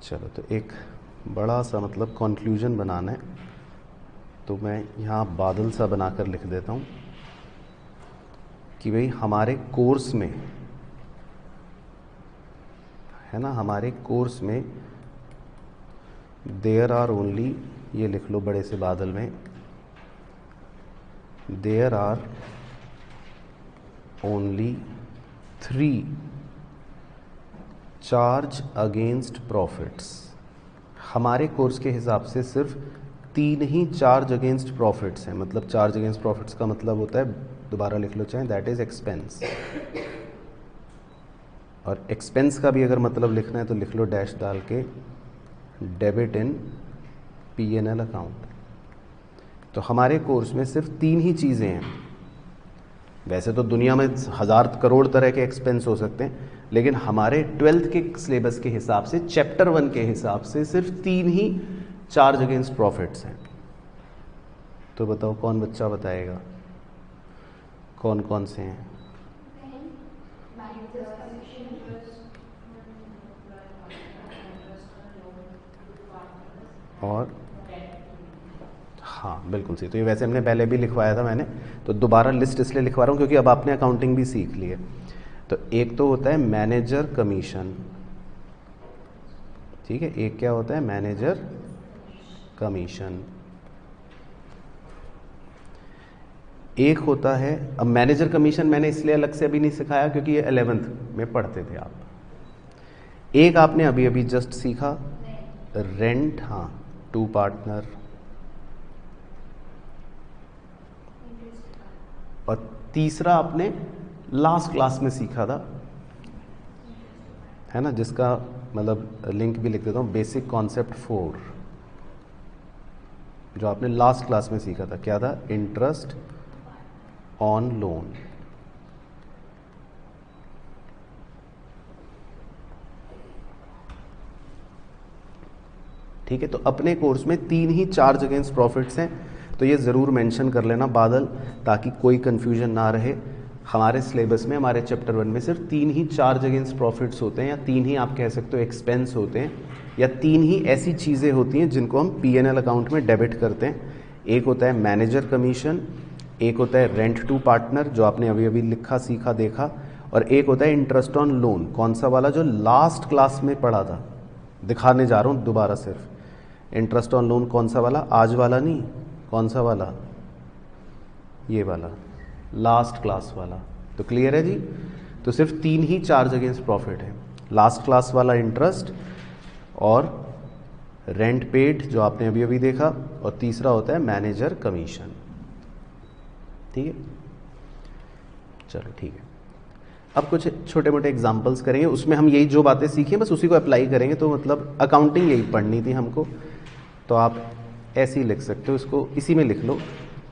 चलो, तो एक बड़ा सा मतलब कंक्लूजन बनाना है, तो मैं यहाँ बादल सा बनाकर लिख देता हूँ कि भाई हमारे कोर्स में, है ना, हमारे कोर्स में देयर आर ओनली, ये लिख लो बड़े से बादल में, there are only 3 charge against profits. हमारे कोर्स के हिसाब से सिर्फ 3 ही चार्ज अगेंस्ट प्रॉफिट्स हैं। मतलब चार्ज अगेंस्ट प्रॉफिट्स का मतलब होता है, दोबारा लिख लो चाहे, दैट इज एक्सपेंस। और एक्सपेंस का भी अगर मतलब लिखना है तो लिख लो डैश डाल के, डेबिट इन P&L अकाउंट। तो हमारे कोर्स में सिर्फ 3 ही चीज़ें हैं। वैसे तो दुनिया में 1000 करोड़ तरह के एक्सपेंस हो सकते हैं, लेकिन हमारे 12th के सिलेबस के हिसाब से, चैप्टर 1 के हिसाब से सिर्फ 3 ही चार्ज अगेंस्ट प्रॉफिट्स हैं। तो बताओ कौन बच्चा बताएगा कौन कौन से हैं? और हाँ, बिल्कुल सही। तो ये वैसे हमने पहले भी लिखवाया था मैंने, तो दोबारा लिस्ट इसलिए लिखवा रहा हूँ क्योंकि अब आपने अकाउंटिंग भी सीख ली है। तो एक तो होता है मैनेजर कमीशन, ठीक है, एक क्या होता है? Manager commission. एक होता है, अब मैनेजर कमीशन मैंने इसलिए अलग से अभी नहीं सिखाया क्योंकि ये 11th में पढ़ते थे आप। एक आपने अभी अभी जस्ट सीखा, रेंट, हाँ, टू पार्टनर। और तीसरा आपने लास्ट क्लास में सीखा था, है ना, जिसका मतलब लिंक भी लिख देता हूँ, बेसिक कॉन्सेप्ट 4, जो आपने लास्ट क्लास में सीखा था। क्या था? Interest on loan. ठीक है, तो अपने कोर्स में 3 ही चार्ज अगेंस्ट प्रॉफिट्स हैं, तो ये ज़रूर मेंशन कर लेना बादल, ताकि कोई कंफ्यूजन ना रहे। हमारे सिलेबस में, हमारे चैप्टर 1 में सिर्फ 3 ही चार्ज अगेंस्ट प्रॉफिट्स होते हैं, या 3 ही आप कह सकते हो एक्सपेंस होते हैं, या 3 ही ऐसी चीज़ें होती हैं जिनको हम P&L अकाउंट में डेबिट करते हैं। एक होता है मैनेजर कमीशन, एक होता है रेंट टू पार्टनर जो आपने अभी अभी लिखा सीखा देखा, और एक होता है इंटरेस्ट ऑन लोन। कौन सा वाला? जो लास्ट क्लास में पढ़ा था, दिखाने जा रहा हूँ दोबारा सिर्फ। इंटरेस्ट ऑन लोन कौन सा वाला? आज वाला नहीं, कौन सा वाला? ये वाला, लास्ट क्लास वाला। तो क्लियर है जी? तो सिर्फ 3 ही चार्ज अगेंस्ट प्रॉफिट है, लास्ट क्लास वाला इंटरेस्ट, और रेंट पेड जो आपने अभी अभी देखा, और तीसरा होता है मैनेजर कमीशन। ठीक है, चलो ठीक है। अब कुछ छोटे मोटे एग्जांपल्स करेंगे, उसमें हम यही जो बातें सीखी हैं बस उसी को अप्लाई करेंगे। तो मतलब अकाउंटिंग यही पढ़नी थी हमको, तो आप ऐसे ही लिख सकते हो, इसको इसी में लिख लो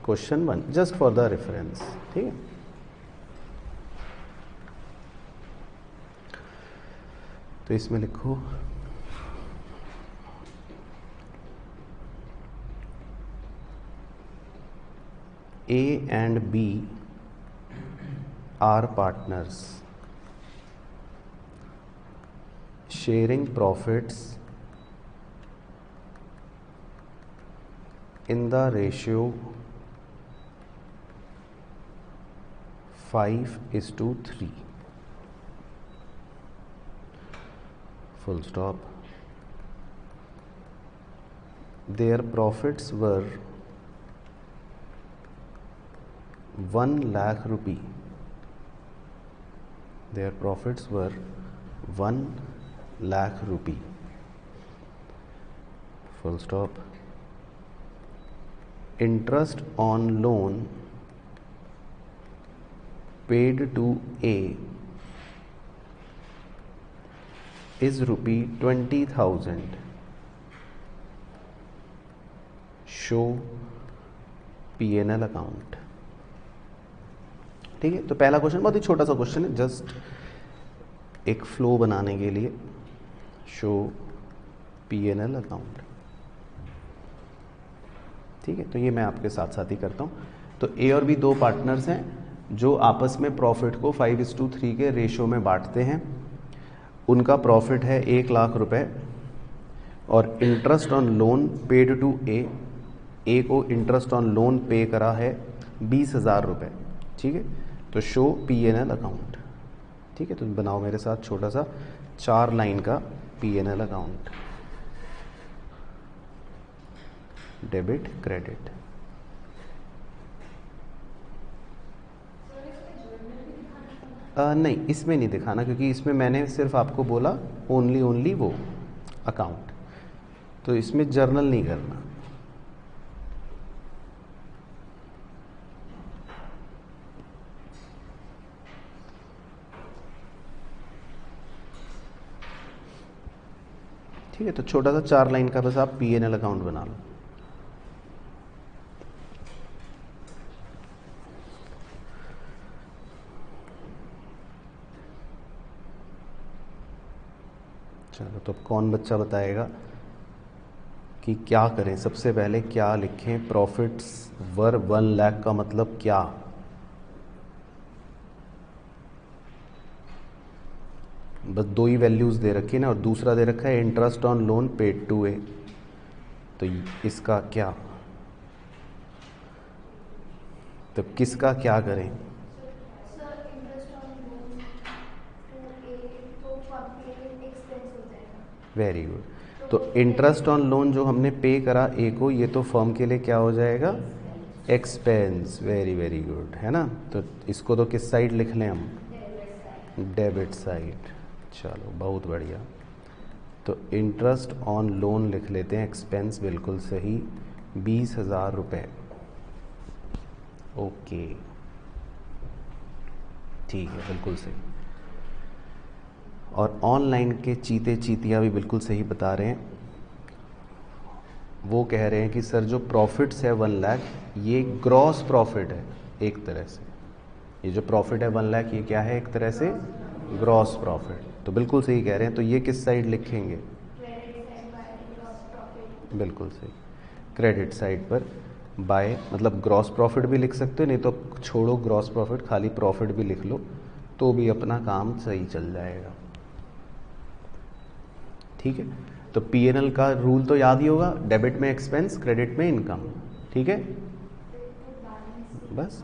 question 1 just for the reference. ठीक है, तो इसमें लिखो A and B are partners sharing profits in the ratio 5:3. Full stop. Their profits were 1 lakh rupee. Their profits were 1 lakh rupee. Full stop. Interest on loan paid to A is rupee 20,000. Show P&L account. ठीक है, तो पहला question बहुत ही छोटा सा question है, just एक flow बनाने के लिए। Show P&L account. ठीक है, तो ये मैं आपके साथ साथ ही करता हूँ। तो ए और बी 2 पार्टनर्स हैं जो आपस में प्रॉफिट को 5:3 के रेशो में बांटते हैं। उनका प्रॉफिट है 1 लाख रुपए, और interest on loan paid to A को इंटरेस्ट ऑन लोन पे करा है 20,000 रुपये। ठीक है, तो शो P&L अकाउंट। ठीक है, तो बनाओ मेरे साथ छोटा सा 4 लाइन का P&L अकाउंट। Debit credit. नहीं, इसमें नहीं दिखाना, क्योंकि इसमें मैंने सिर्फ आपको बोला ओनली वो अकाउंट, तो इसमें जर्नल नहीं करना। ठीक है, तो छोटा सा 4 लाइन का बस आप P&L अकाउंट बना लो। चलो, तो कौन बच्चा बताएगा कि क्या करें? सबसे पहले क्या लिखें? प्रॉफिट्स वर 1 लाख का मतलब क्या? बस 2 ही वैल्यूज़ दे रखी है ना, और दूसरा दे रखा है interest on loan paid to A, तो इसका क्या? तो किसका क्या करें? Very good. तो इंटरेस्ट ऑन लोन जो हमने पे करा ए को, ये तो फर्म के लिए क्या हो जाएगा? एक्सपेंस। वेरी वेरी गुड, है ना? तो इसको तो किस साइड लिख लें हम? Debit side. चलो, बहुत बढ़िया। तो इंटरेस्ट ऑन लोन लिख लेते हैं, एक्सपेंस बिल्कुल सही, 20,000 रुपये। ओके, ठीक है, बिल्कुल सही। और ऑनलाइन के चीते चीतियाँ भी बिल्कुल सही बता रहे हैं। वो कह रहे हैं कि सर जो प्रॉफिट्स है 1 लाख, ये ग्रॉस प्रॉफिट है एक तरह से। ये जो प्रॉफिट है 1 लाख, ये क्या है? एक तरह से ग्रॉस प्रॉफिट। तो बिल्कुल सही कह रहे हैं। तो ये किस साइड लिखेंगे? बिल्कुल सही, क्रेडिट साइड पर बाय, मतलब ग्रॉस प्रॉफिट भी लिख सकते हो, नहीं तो छोड़ो ग्रॉस प्रॉफिट, खाली प्रॉफिट भी लिख लो, तो भी अपना काम सही चल जाएगा। ठीक है, तो P&L का रूल तो याद ही होगा, डेबिट में एक्सपेंस, क्रेडिट में इनकम। ठीक है बस।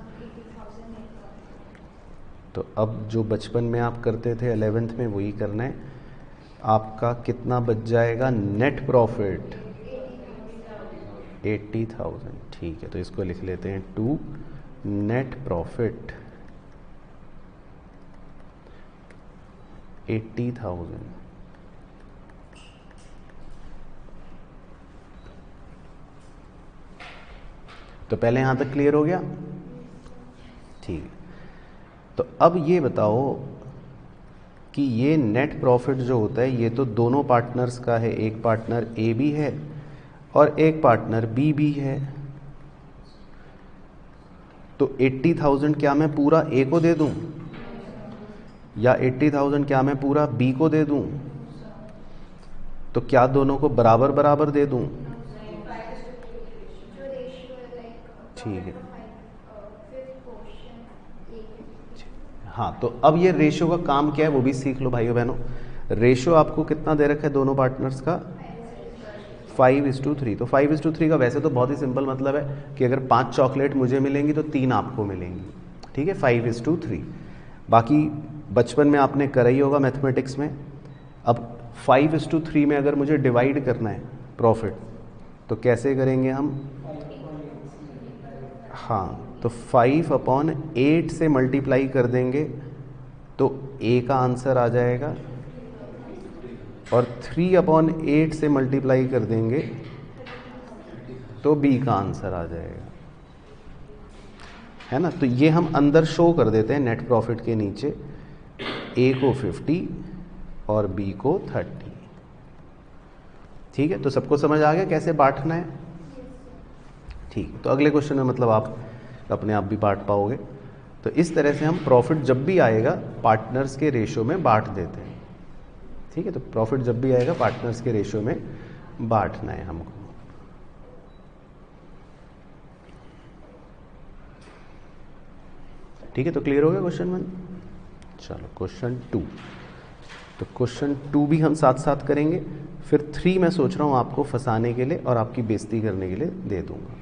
तो अब जो बचपन में आप करते थे 11th में वही करना है। आपका कितना बच जाएगा नेट प्रॉफिट 80,000। ठीक है, तो इसको लिख लेते हैं टू नेट प्रॉफिट 80,000। तो पहले यहां तक क्लियर हो गया? ठीक है, तो अब ये बताओ कि ये नेट प्रॉफिट जो होता है ये तो दोनों पार्टनर्स का है, एक पार्टनर ए भी है और एक पार्टनर बी भी है। तो 80,000 क्या मैं पूरा ए को दे दूं या 80,000 क्या मैं पूरा बी को दे दूं? तो क्या दोनों को बराबर बराबर दे दूं? ठीक है, हाँ। तो अब ये रेशियो का काम क्या है वो भी सीख लो भाइयों बहनों। रेशियो आपको कितना दे रखा है दोनों पार्टनर्स का? 5:3। तो 5:3 का वैसे तो बहुत ही सिंपल मतलब है कि अगर 5 चॉकलेट मुझे मिलेंगी तो 3 आपको मिलेंगी। ठीक है, 5:3। बाकी बचपन में आपने करा ही होगा मैथमेटिक्स में। अब 5:3 में अगर मुझे डिवाइड करना है प्रॉफिट तो कैसे करेंगे हम? हाँ, तो 5/8 से मल्टीप्लाई कर देंगे तो ए का आंसर आ जाएगा और 3/8 से मल्टीप्लाई कर देंगे तो बी का आंसर आ जाएगा, है ना। तो ये हम अंदर शो कर देते हैं नेट प्रॉफिट के नीचे, ए को 50 और बी को 30। ठीक है, तो सबको समझ आ गया कैसे बांटना है? ठीक, तो अगले क्वेश्चन में मतलब आप अपने आप भी बांट पाओगे। तो इस तरह से हम प्रॉफिट जब भी आएगा पार्टनर्स के रेशियो में बांट देते हैं। ठीक है, तो प्रॉफिट जब भी आएगा पार्टनर्स के रेशियो में बांटना है हमको। ठीक है, तो क्लियर हो गया क्वेश्चन 1? चलो क्वेश्चन 2। तो क्वेश्चन 2 भी हम साथ साथ करेंगे, फिर 3 मैं सोच रहा हूं आपको फंसाने के लिए और आपकी बेइज्जती करने के लिए दे दूंगा।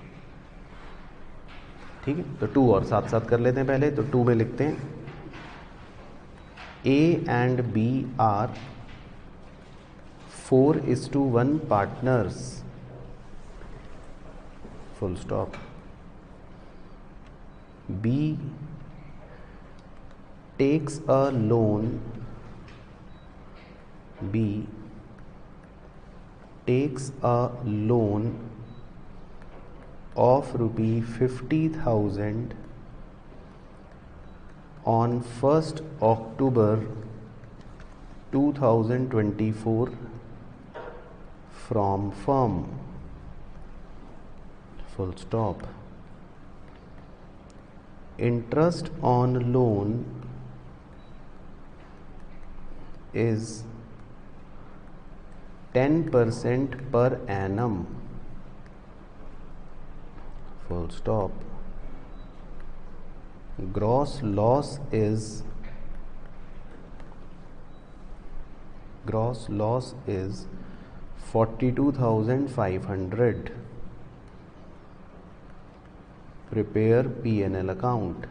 ठीक है, तो 2 और साथ साथ कर लेते हैं पहले। तो 2 में लिखते हैं A and B are 4:1 partners, full stop. B takes a loan, B takes a loan of ₹50,000 on 1st October 2024 from firm, full stop. Interest on loan is 10% per annum, full stop. Gross loss is $42,500. Prepare P&L account.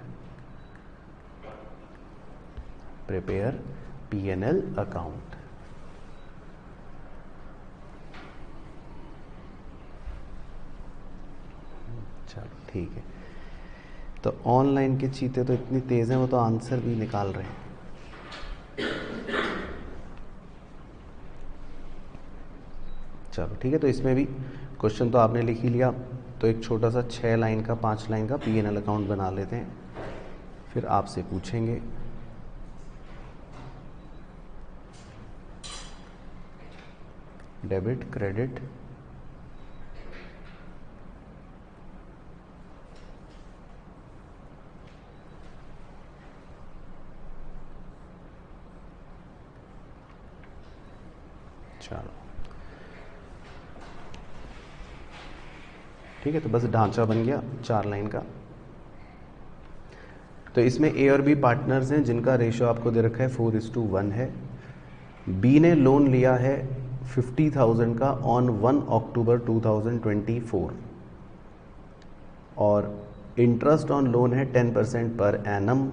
Prepare P&L account. चलो ठीक है, तो online के चीते तो इतनी तेज हैं वो तो आंसर भी निकाल रहे हैं। चलो ठीक है, तो इसमें भी क्वेश्चन तो आपने लिख ही लिया, तो एक छोटा सा 6 लाइन का 5 लाइन का P&L अकाउंट बना लेते हैं, फिर आपसे पूछेंगे। डेबिट, क्रेडिट, चलो ठीक है, तो बस ढांचा बन गया 4 लाइन का। तो इसमें ए और बी पार्टनर्स हैं जिनका रेशियो आपको दे रखा है 4:1 है। बी ने लोन लिया है 50,000 का ऑन 1 अक्टूबर 2024। और इंटरेस्ट ऑन लोन है 10% पर एनम,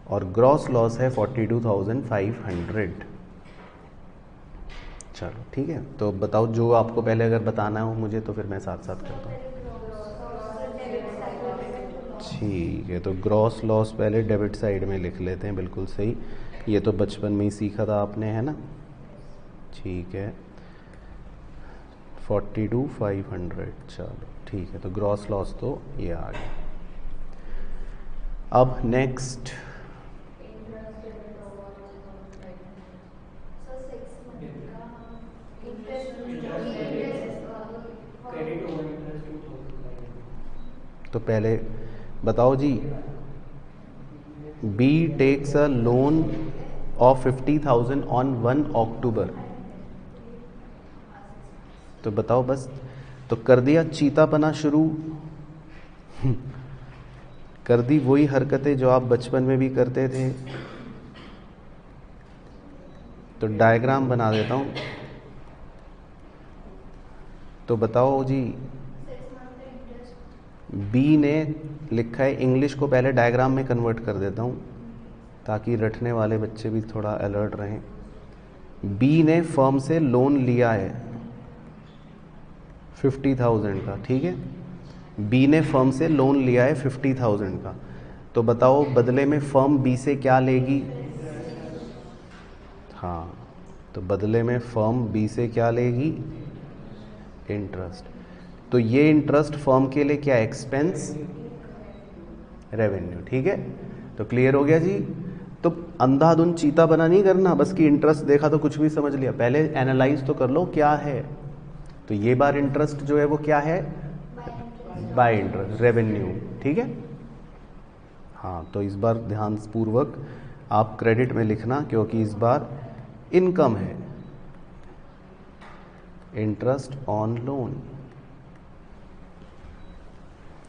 और ग्रॉस लॉस है 42,500। चलो ठीक है, तो बताओ जो आपको पहले अगर बताना हो मुझे, तो फिर मैं साथ साथ करता हूँ। ठीक है, तो ग्रॉस लॉस पहले डेबिट साइड में लिख लेते हैं, बिल्कुल सही। ये तो बचपन में ही सीखा था आपने, है ना। ठीक है, 42,500। चलो ठीक है, तो ग्रॉस लॉस तो ये आ गया। अब नेक्स्ट, तो पहले बताओ जी, B takes a loan of 50,000 on 1 October. तो बताओ बस, तो कर दिया चीतापना शुरू, कर दी वही हरकतें जो आप बचपन में भी करते थे। तो डायग्राम बना देता हूँ। तो बताओ जी, बी ने लिखा है, इंग्लिश को पहले डायग्राम में कन्वर्ट कर देता हूँ ताकि रटने वाले बच्चे भी थोड़ा अलर्ट रहें। बी ने फर्म से लोन लिया है 50,000 का, ठीक है। बी ने फर्म से लोन लिया है 50,000 का। तो बताओ बदले में फर्म बी से क्या लेगी? हाँ, तो बदले में फर्म बी से क्या लेगी? इंटरेस्ट। तो ये इंटरेस्ट फर्म के लिए क्या, एक्सपेंस? रेवेन्यू, ठीक है। तो क्लियर हो गया जी। तो अंधाधुन चीता बना नहीं करना, बस कि इंटरेस्ट देखा तो कुछ भी समझ लिया, पहले एनालाइज तो कर लो क्या है। तो ये बार इंटरेस्ट जो है वो क्या है? बाय इंटरेस्ट, रेवेन्यू, ठीक है। हाँ, तो इस बार ध्यान पूर्वक आप क्रेडिट में लिखना, क्योंकि इस बार इनकम है, इंटरेस्ट ऑन लोन,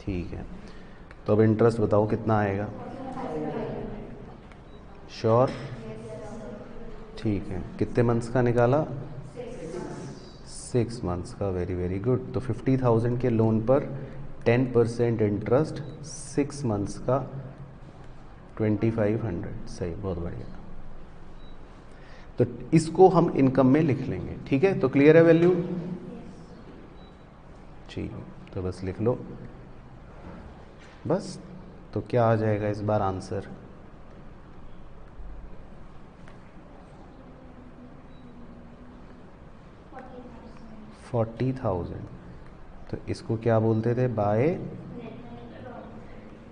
ठीक है। तो अब इंटरेस्ट बताओ कितना आएगा? श्योर? ठीक है, कितने मंथ्स का निकाला? 6 मंथ्स का, वेरी वेरी गुड। तो 50,000 के लोन पर 10% इंटरेस्ट, 6 मंथ्स का 2,500, सही, बहुत बढ़िया। तो इसको हम इनकम में लिख लेंगे, ठीक है। तो क्लियर है वैल्यू? ठीक है, तो बस लिख लो बस। तो क्या आ जाएगा इस बार आंसर? $40,000। तो इसको क्या बोलते थे? By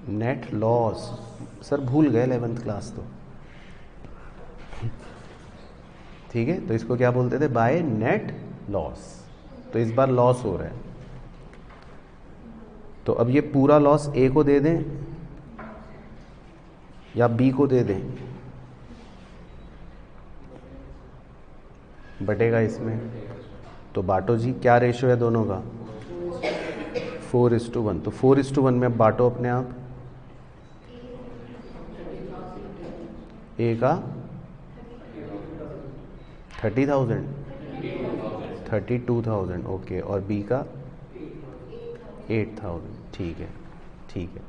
net loss. सर भूल गए 11th क्लास तो, ठीक है। तो इसको क्या बोलते थे? By net loss. तो इस बार लॉस हो रहा है, तो अब ये पूरा लॉस ए को दे दें या बी को दे दें? बटेगा इसमें, तो बांटो जी। क्या रेशो है दोनों का? 4:1। तो 4:1 में अब बांटो अपने आप। ए का 30,000, 32,000, ओके। और बी का 8,000, ठीक है, ठीक है।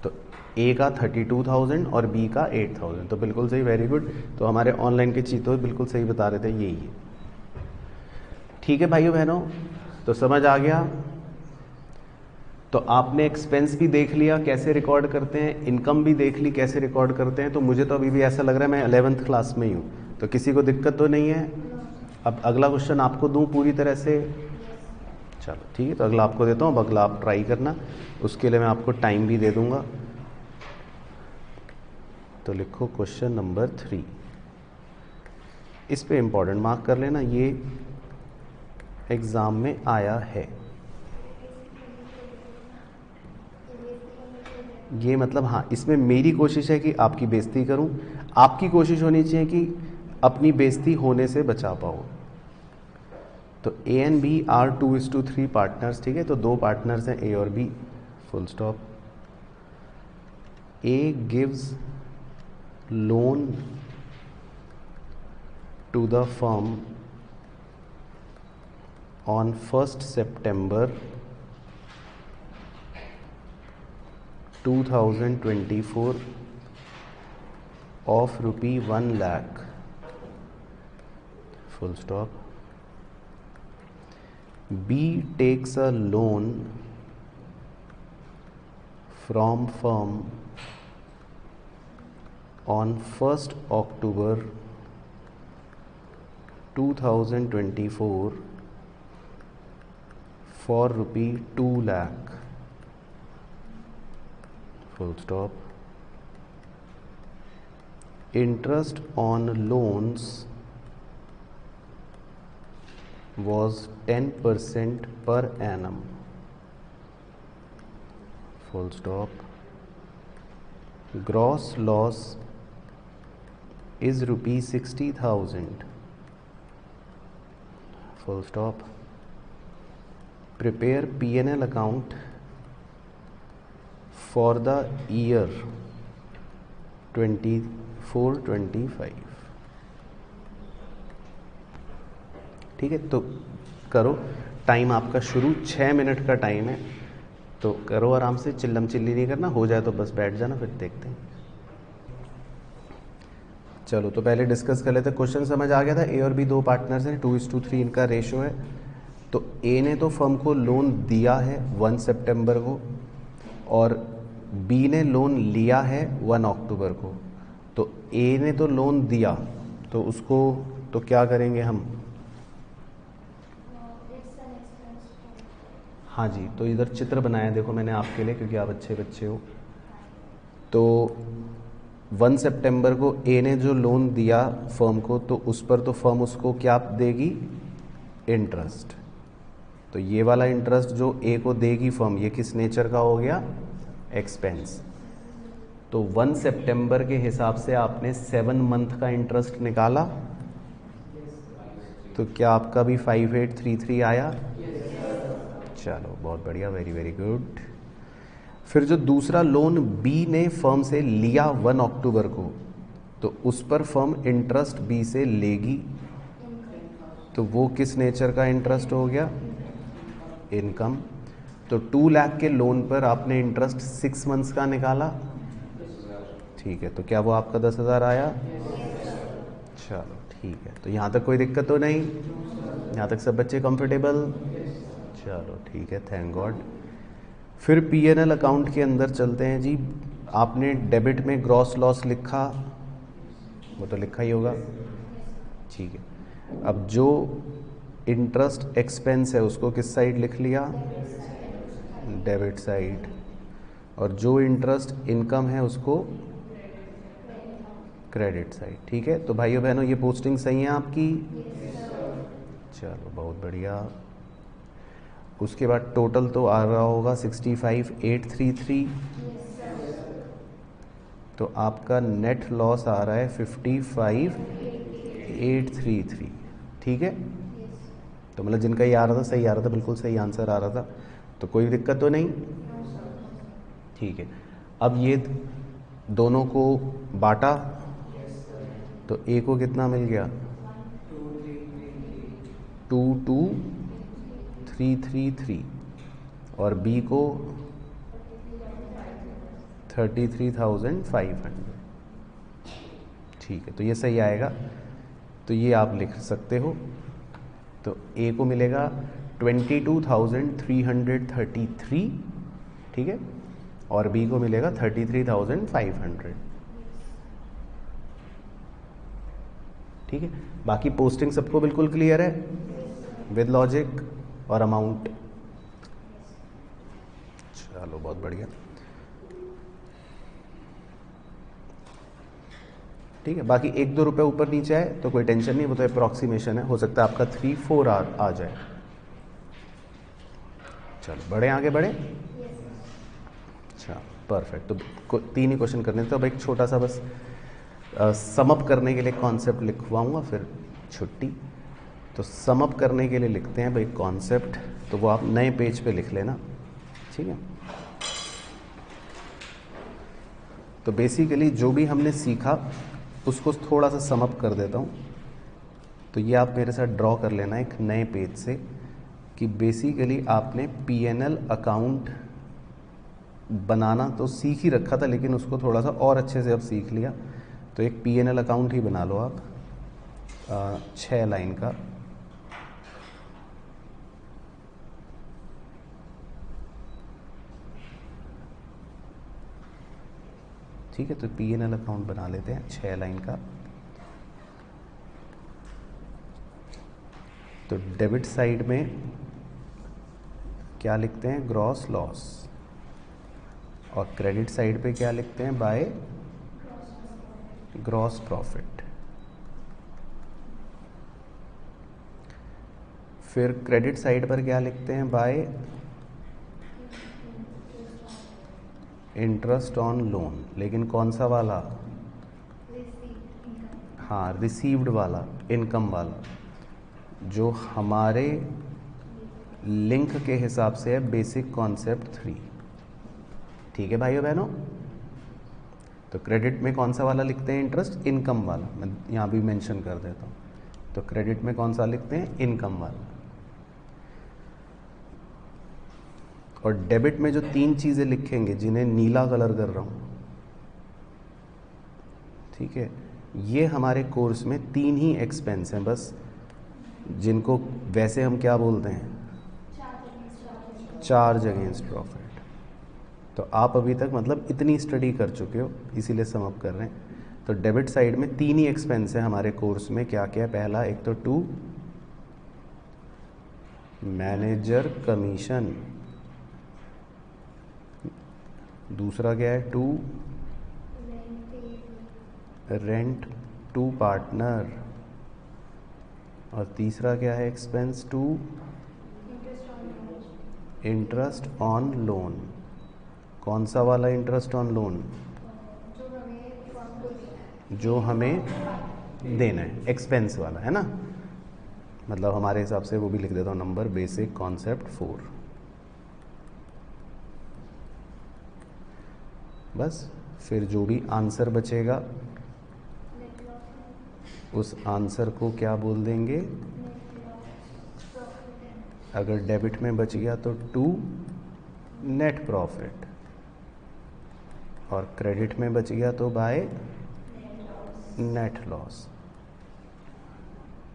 तो ए का 32,000 और बी का 8,000, तो बिल्कुल सही, वेरी गुड। तो हमारे ऑनलाइन के चीतों बिल्कुल सही बता रहे थे, यही है, ठीक है भाइयों बहनों। तो समझ आ गया। तो आपने एक्सपेंस भी देख लिया कैसे रिकॉर्ड करते हैं, इनकम भी देख ली कैसे रिकॉर्ड करते हैं। तो मुझे तो अभी भी ऐसा लग रहा है मैं 11th क्लास में ही हूँ, तो किसी को दिक्कत तो नहीं है। अब अगला क्वेश्चन आपको दूं पूरी तरह से? चलो ठीक है, तो अगला आपको देता हूँ, अब अगला आप ट्राई करना, उसके लिए मैं आपको टाइम भी दे दूंगा। तो लिखो क्वेश्चन नंबर 3, इस पे इम्पोर्टेंट मार्क कर लेना, ये एग्ज़ाम में आया है। ये मतलब हाँ, इसमें मेरी कोशिश है कि आपकी बेइज्जती करूं, आपकी कोशिश होनी चाहिए कि अपनी बेइज्जती होने से बचा पाओ। तो A and B are 2:3 partners, ठीक है। तो 2 पार्टनर्स हैं, ए और B, full stop. A gives loan to the firm on 1st September 2024 of rupee 1 lakh, full stop. B takes a loan from firm on 1st October 2024 for rupee 2 lakh, full stop. Interest on loans was 10% per annum, full stop. Gross loss is rupees 60,000, full stop. Prepare P&L account for the year 24-25. ठीक है, तो करो। Time आपका शुरू 6 minute का time है, तो करो आराम से, चिल्लम चिल्ली नहीं करना। हो जाए तो बस बैठ जाना, फिर देखते हैं। चलो, तो पहले डिस्कस कर लेते हैं। क्वेश्चन समझ आ गया था। ए और बी दो पार्टनर्स हैं, 2:3 इनका रेशो है। तो ए ने तो फर्म को लोन दिया है 1 सितंबर को, और बी ने लोन लिया है 1 अक्टूबर को। तो ए ने तो लोन दिया, तो उसको तो क्या करेंगे हम? हाँ जी, तो इधर चित्र बनाया देखो मैंने आपके लिए, क्योंकि आप अच्छे बच्चे हो। तो 1 सितंबर को ए ने जो लोन दिया फर्म को, तो उस पर तो फर्म उसको क्या देगी? इंटरेस्ट। तो ये वाला इंटरेस्ट जो ए को देगी फर्म, ये किस नेचर का हो गया? एक्सपेंस। तो 1 सितंबर के हिसाब से आपने 7 मंथ का इंटरेस्ट निकाला, तो क्या आपका भी 5833 आया? चलो, बहुत बढ़िया, वेरी वेरी गुड। फिर जो दूसरा लोन बी ने फर्म से लिया 1 अक्टूबर को, तो उस पर फर्म इंटरेस्ट बी से लेगी, तो वो किस नेचर का इंटरेस्ट हो गया? इनकम। तो 2 लाख के लोन पर आपने इंटरेस्ट 6 मंथ्स का निकाला, ठीक है, तो क्या वो आपका 10,000 आया? चलो ठीक है, तो यहाँ तक कोई दिक्कत तो नहीं? यहाँ तक सब बच्चे कंफर्टेबल? चलो ठीक है, थैंक गॉड। फिर P&L अकाउंट के अंदर चलते हैं जी। आपने डेबिट में ग्रॉस लॉस लिखा, वो तो लिखा ही होगा, ठीक है। अब जो इंटरेस्ट एक्सपेंस है उसको किस साइड लिख लिया? Debit side. और जो इंटरेस्ट इनकम है उसको क्रेडिट साइड, ठीक है। तो भाइयों बहनों, ये पोस्टिंग सही है आपकी? चलो, बहुत बढ़िया। उसके बाद टोटल तो आ रहा होगा 65,833, तो आपका नेट लॉस आ रहा है 55,833, ठीक है। तो मतलब जिनका ये आ रहा था सही आ रहा था, बिल्कुल सही आंसर आ रहा था, तो कोई दिक्कत तो नहीं? ठीक है। अब ये दोनों को बांटा, तो ए को कितना मिल गया? 22,333, और बी को 33,500, ठीक है। तो ये सही आएगा, तो ये आप लिख सकते हो। तो ए को मिलेगा 22,333, ठीक है, और बी को मिलेगा 33,500, ठीक है। बाकी पोस्टिंग सबको बिल्कुल क्लियर है विद लॉजिक और अमाउंट? चलो, बहुत बढ़िया, ठीक है। बाकी 1-2 रुपये ऊपर नीचे आए तो कोई टेंशन नहीं, वो तो अप्रॉक्सीमेशन है, हो सकता है आपका 3-4 आ जाए। चलो, बढ़े आगे बढ़े। अच्छा, परफेक्ट। तो 3 ही क्वेश्चन करने थे। अब एक छोटा सा बस समअप करने के लिए कॉन्सेप्ट लिखवाऊंगा, फिर छुट्टी। तो समअप करने के लिए लिखते हैं भाई कॉन्सेप्ट, तो वो आप नए पेज पे लिख लेना, ठीक है। तो बेसिकली जो भी हमने सीखा उसको थोड़ा सा समअप कर देता हूँ। तो ये आप मेरे साथ ड्रॉ कर लेना एक नए पेज से, कि बेसिकली आपने P&L अकाउंट बनाना तो सीख ही रखा था, लेकिन उसको थोड़ा सा और अच्छे से अब सीख लिया। तो एक P&L अकाउंट ही बना लो आप 6 लाइन का। ठीक है, तो P&L अकाउंट बना लेते हैं 6 लाइन का। तो डेबिट साइड में क्या लिखते हैं, ग्रॉस लॉस, और क्रेडिट साइड पे क्या लिखते हैं, बाय ग्रॉस प्रॉफिट। फिर क्रेडिट साइड पर क्या लिखते हैं, बाय इंटरेस्ट ऑन लोन, लेकिन कौन सा वाला, हाँ रिसीव्ड वाला, इनकम वाला, जो हमारे लिंक के हिसाब से है बेसिक कॉन्सेप्ट 3। ठीक है भाइयों बहनों, तो क्रेडिट में कौन सा वाला लिखते हैं, इंटरेस्ट इनकम वाला, मैं यहाँ भी मेंशन कर देता हूँ। तो क्रेडिट में कौन सा लिखते हैं, इनकम वाला। और डेबिट में जो 3 चीज़ें लिखेंगे, जिन्हें नीला कलर कर रहा हूँ, ठीक है, ये हमारे कोर्स में 3 ही एक्सपेंस हैं बस, जिनको वैसे हम क्या बोलते हैं, चार्ज अगेंस्ट प्रॉफिट। तो आप अभी तक मतलब इतनी स्टडी कर चुके हो, इसीलिए सम अप कर रहे हैं। तो डेबिट साइड में 3 ही एक्सपेंस है हमारे कोर्स में, क्या क्या है, पहला एक तो 2 मैनेजर कमीशन, दूसरा क्या है 2 रेंट टू पार्टनर, और तीसरा क्या है एक्सपेंस 2 इंटरेस्ट ऑन लोन। कौन सा वाला इंटरेस्ट ऑन लोन, जो हमें देना है, एक्सपेंस वाला है ना, मतलब हमारे हिसाब से वो भी लिख देता हूँ नंबर, बेसिक कॉन्सेप्ट 4। बस फिर जो भी आंसर बचेगा उस आंसर को क्या बोल देंगे, अगर डेबिट में बच गया तो 2 नेट प्रॉफिट, और क्रेडिट में बच गया तो बाय नेट लॉस।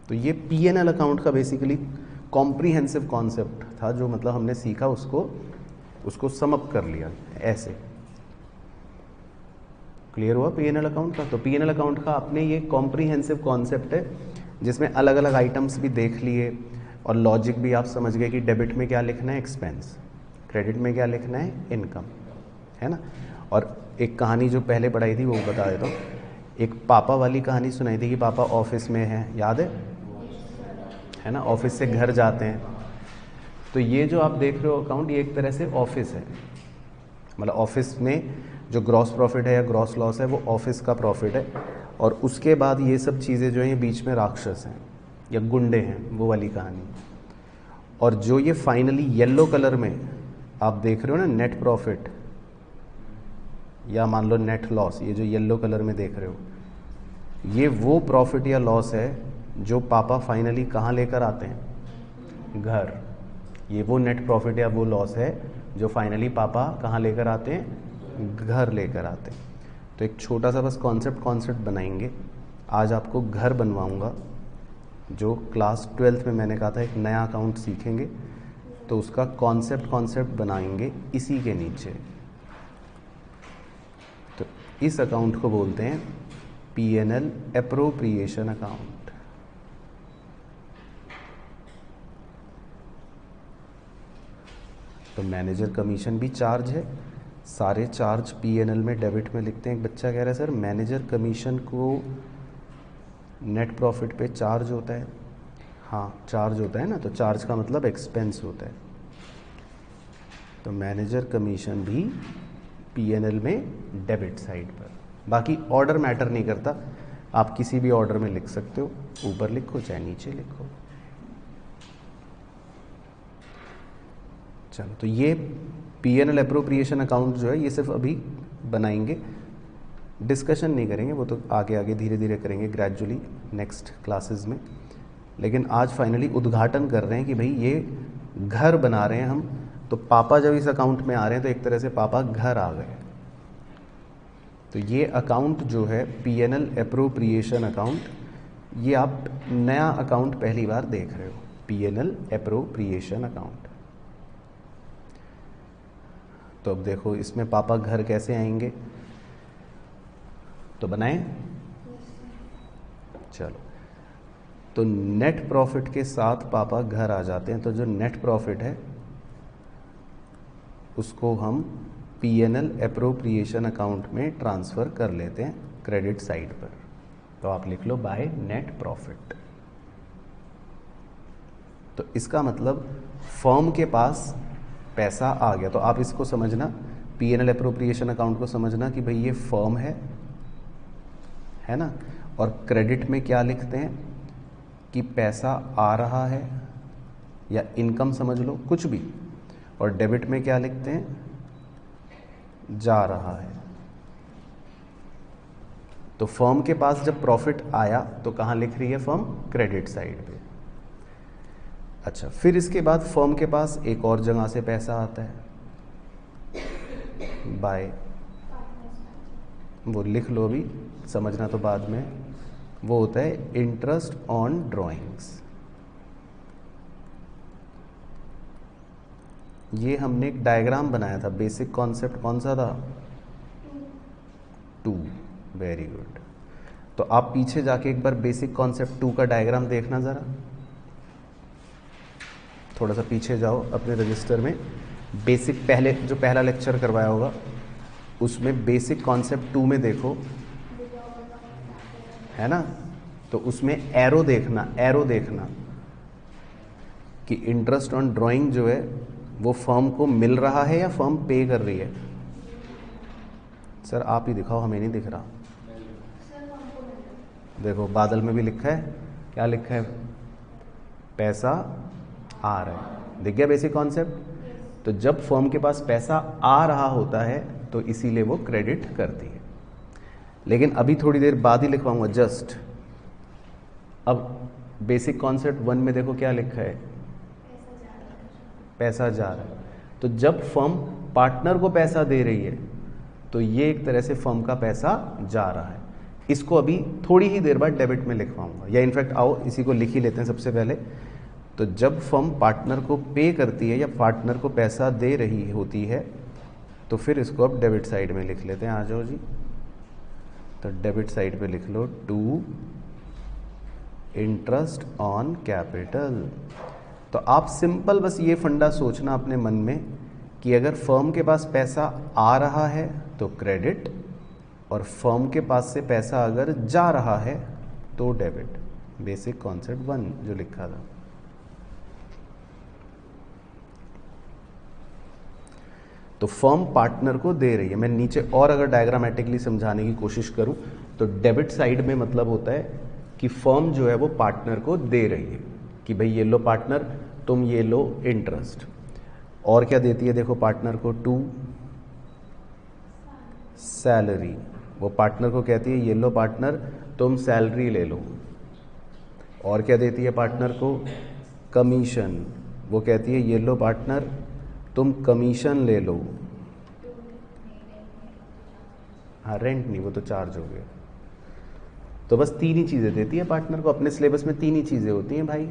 तो ये P&L अकाउंट का बेसिकली कॉम्प्रीहेंसिव कॉन्सेप्ट था, जो मतलब हमने सीखा, उसको सम अप कर लिया ऐसे। क्लियर हुआ P&L अकाउंट का। तो P&L अकाउंट का आपने ये कॉम्प्रीहेंसिव कॉन्सेप्ट है, जिसमें अलग अलग आइटम्स भी देख लिए और लॉजिक भी आप समझ गए कि डेबिट में क्या लिखना है, एक्सपेंस, क्रेडिट में क्या लिखना है, इनकम, है ना। और एक कहानी जो पहले पढ़ाई थी वो बता देता हूँ। एक पापा वाली कहानी सुनाई थी कि पापा ऑफिस में हैं, याद है ना, ऑफिस से घर जाते हैं। तो ये जो आप देख रहे हो अकाउंट, ये एक तरह से ऑफिस है, मतलब ऑफिस में जो ग्रॉस प्रॉफिट है या ग्रॉस लॉस है वो ऑफिस का प्रॉफिट है, और उसके बाद ये सब चीज़ें जो हैं ये बीच में राक्षस हैं या गुंडे हैं, वो वाली कहानी। और जो ये फाइनली येलो कलर में आप देख रहे हो ना, नेट प्रॉफिट या मान लो नेट लॉस, ये जो येलो कलर में देख रहे हो, ये वो प्रॉफिट या लॉस है जो पापा फाइनली कहाँ लेकर आते हैं, घर। ये वो नेट प्रॉफिट या वो लॉस है जो फाइनली पापा कहाँ लेकर आते हैं, घर लेकर आते हैं। तो एक छोटा सा बस कॉन्सेप्ट बनाएंगे। आज आपको घर बनवाऊंगा, जो क्लास 12th में मैंने कहा था एक नया अकाउंट सीखेंगे, तो उसका कॉन्सेप्ट बनाएंगे इसी के नीचे। तो इस अकाउंट को बोलते हैं P&L एप्रोप्रिएशन अकाउंट। तो मैनेजर कमीशन भी चार्ज है, सारे चार्ज P&L में डेबिट में लिखते हैं। एक बच्चा कह रहा है सर मैनेजर कमीशन को नेट प्रॉफिट पे चार्ज होता है, हाँ चार्ज होता है ना, तो चार्ज का मतलब एक्सपेंस होता है। तो मैनेजर कमीशन भी P&L में डेबिट साइड पर। बाकी ऑर्डर मैटर नहीं करता, आप किसी भी ऑर्डर में लिख सकते हो, ऊपर लिखो चाहे नीचे लिखो। चलो, तो ये P&L एप्रोप्रिएशन अकाउंट जो है ये सिर्फ अभी बनाएंगे, डिस्कशन नहीं करेंगे, वो तो आगे आगे धीरे धीरे करेंगे ग्रेजुअली नेक्स्ट क्लासेस में। लेकिन आज फाइनली उद्घाटन कर रहे हैं कि भाई ये घर बना रहे हैं हम, तो पापा जब इस अकाउंट में आ रहे हैं तो एक तरह से पापा घर आ गए। तो ये अकाउंट जो है P&L एप्रोप्रिएशन अकाउंट, ये आप नया अकाउंट पहली बार देख रहे हो, P&L एप्रोप्रिएशन अकाउंट। तो अब देखो इसमें पापा घर कैसे आएंगे, तो बनाएं। चलो, तो नेट प्रॉफिट के साथ पापा घर आ जाते हैं, तो जो नेट प्रॉफिट है उसको हम P&L एप्रोप्रिएशन अकाउंट में ट्रांसफ़र कर लेते हैं क्रेडिट साइड पर। तो आप लिख लो बाय नेट प्रॉफिट। तो इसका मतलब फर्म के पास पैसा आ गया। तो आप इसको समझना, P&L एप्रोप्रिएशन अकाउंट को समझना कि भाई ये फर्म है ना, और क्रेडिट में क्या लिखते हैं कि पैसा आ रहा है या इनकम समझ लो कुछ भी, और डेबिट में क्या लिखते हैं, जा रहा है। तो फर्म के पास जब प्रॉफिट आया तो कहाँ लिख रही है फर्म, क्रेडिट साइड पे। अच्छा, फिर इसके बाद फर्म के पास एक और जगह से पैसा आता है, बाय, वो लिख लो अभी, समझना तो बाद में, वो होता है इंटरेस्ट ऑन ड्राइंग्स। ये हमने एक डायग्राम बनाया था, बेसिक कॉन्सेप्ट कौन सा था, 2, वेरी गुड। तो आप पीछे जाके एक बार बेसिक कॉन्सेप्ट 2 का डायग्राम देखना ज़रा, थोड़ा सा पीछे जाओ अपने रजिस्टर में। बेसिक पहले जो पहला लेक्चर करवाया होगा उसमें बेसिक कॉन्सेप्ट 2 में देखो, है ना, तो उसमें एरो देखना कि इंटरेस्ट ऑन ड्राइंग जो है वो फर्म को मिल रहा है या फर्म पे कर रही है। सर आप ही दिखाओ, हमें नहीं दिख रहा। देखो बादल में भी लिखा है, क्या लिखा है, पैसा आ रहा है। दिख गया बेसिक कॉन्सेप्ट। तो जब फर्म के पास पैसा आ रहा होता है तो इसीलिए वो क्रेडिट करती है। लेकिन अभी थोड़ी देर बाद ही लिखवाऊंगा जस्ट। अब बेसिक कॉन्सेप्ट 1 में देखो क्या लिखा है, पैसा जा रहा है। तो जब फर्म पार्टनर को पैसा दे रही है तो ये एक तरह से फर्म का पैसा जा रहा है। इसको अभी थोड़ी ही देर बाद डेबिट में लिखवाऊंगा, या इनफैक्ट आओ इसी को लिख ही लेते हैं सबसे पहले। तो जब फर्म पार्टनर को पे करती है या पार्टनर को पैसा दे रही होती है तो फिर इसको अब डेबिट साइड में लिख लेते हैं। आ जाओ जी, तो डेबिट साइड पे लिख लो 2 इंटरेस्ट ऑन कैपिटल। तो आप सिंपल बस ये फंडा सोचना अपने मन में कि अगर फर्म के पास पैसा आ रहा है तो क्रेडिट, और फर्म के पास से पैसा अगर जा रहा है तो डेबिट। बेसिक कॉन्सेप्ट 1 जो लिखा था। तो फर्म पार्टनर को दे रही है। मैं नीचे और अगर डायग्रामेटिकली समझाने की कोशिश करूं तो डेबिट साइड में मतलब होता है कि फर्म जो है वो पार्टनर को दे रही है कि भाई ये लो पार्टनर, तुम ये लो इंटरेस्ट। और क्या देती है देखो पार्टनर को, 2 सैलरी। वो पार्टनर को कहती है ये लो पार्टनर तुम सैलरी ले लो। और क्या देती है पार्टनर को, कमीशन। वो कहती है ये लो पार्टनर तुम कमीशन ले लो। हाँ, रेंट नहीं, वो तो चार्ज हो गया। तो बस 3 ही चीज़ें देती है पार्टनर को। अपने सिलेबस में 3 ही चीज़ें होती हैं भाई।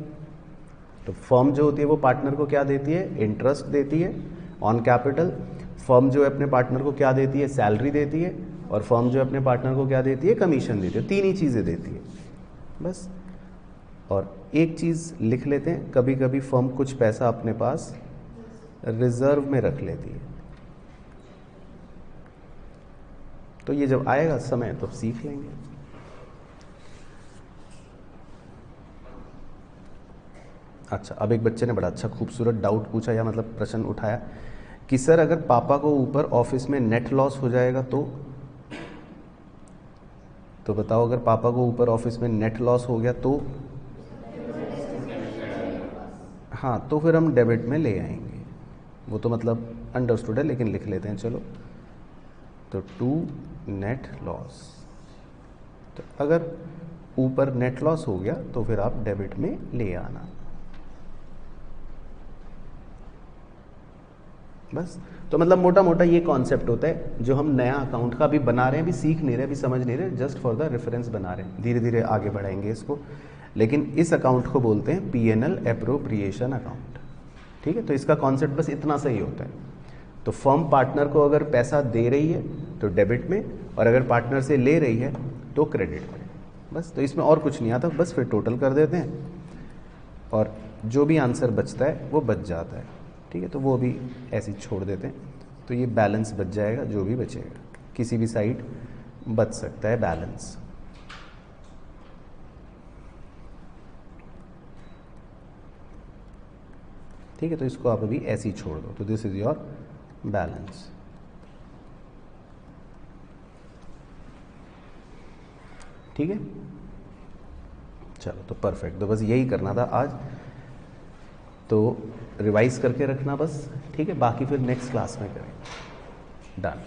तो फर्म जो होती है वो पार्टनर को क्या देती है, इंटरेस्ट देती है ऑन कैपिटल। फर्म जो है अपने पार्टनर को क्या देती है, सैलरी देती है। और फर्म जो है अपने पार्टनर को क्या देती है, कमीशन देती है। 3 ही चीज़ें देती है बस। और एक चीज़ लिख लेते हैं, कभी कभी फर्म कुछ पैसा अपने पास रिजर्व में रख लेती है। तो ये जब आएगा समय तो सीख लेंगे। अच्छा, अब एक बच्चे ने बड़ा अच्छा खूबसूरत डाउट पूछा, या मतलब प्रश्न उठाया कि सर अगर पापा को ऊपर ऑफिस में नेट लॉस हो जाएगा तो बताओ, अगर पापा को ऊपर ऑफिस में नेट लॉस हो गया तो, हाँ, तो फिर हम डेबिट में ले आएंगे। वो तो मतलब अंडरस्टूड है, लेकिन लिख लेते हैं चलो। तो 2 नेट लॉस। तो अगर ऊपर नेट लॉस हो गया तो फिर आप डेबिट में ले आना। बस। तो मतलब मोटा मोटा ये कॉन्सेप्ट होता है, जो हम नया अकाउंट का भी बना रहे हैं, अभी सीख नहीं रहे, अभी समझ नहीं रहे, जस्ट फॉर द रेफरेंस बना रहे हैं, धीरे धीरे आगे बढ़ाएंगे इसको। लेकिन इस अकाउंट को बोलते हैं P&L एप्रोप्रिएशन अकाउंट। ठीक है, तो इसका कॉन्सेप्ट बस इतना सही होता है। तो फर्म पार्टनर को अगर पैसा दे रही है तो डेबिट में, और अगर पार्टनर से ले रही है तो क्रेडिट में। बस, तो इसमें और कुछ नहीं आता, बस फिर टोटल कर देते हैं और जो भी आंसर बचता है वो बच जाता है। ठीक है, तो वो भी ऐसे ही छोड़ देते हैं, तो ये बैलेंस बच जाएगा, जो भी बचेगा किसी भी साइड बच सकता है बैलेंस। ठीक है, तो इसको आप अभी ऐसे ही छोड़ दो, तो दिस इज योर बैलेंस। ठीक है, चलो तो परफेक्ट, तो बस यही करना था आज, तो रिवाइज करके रखना बस। ठीक है, बाकी फिर नेक्स्ट क्लास में करेंगे। डन।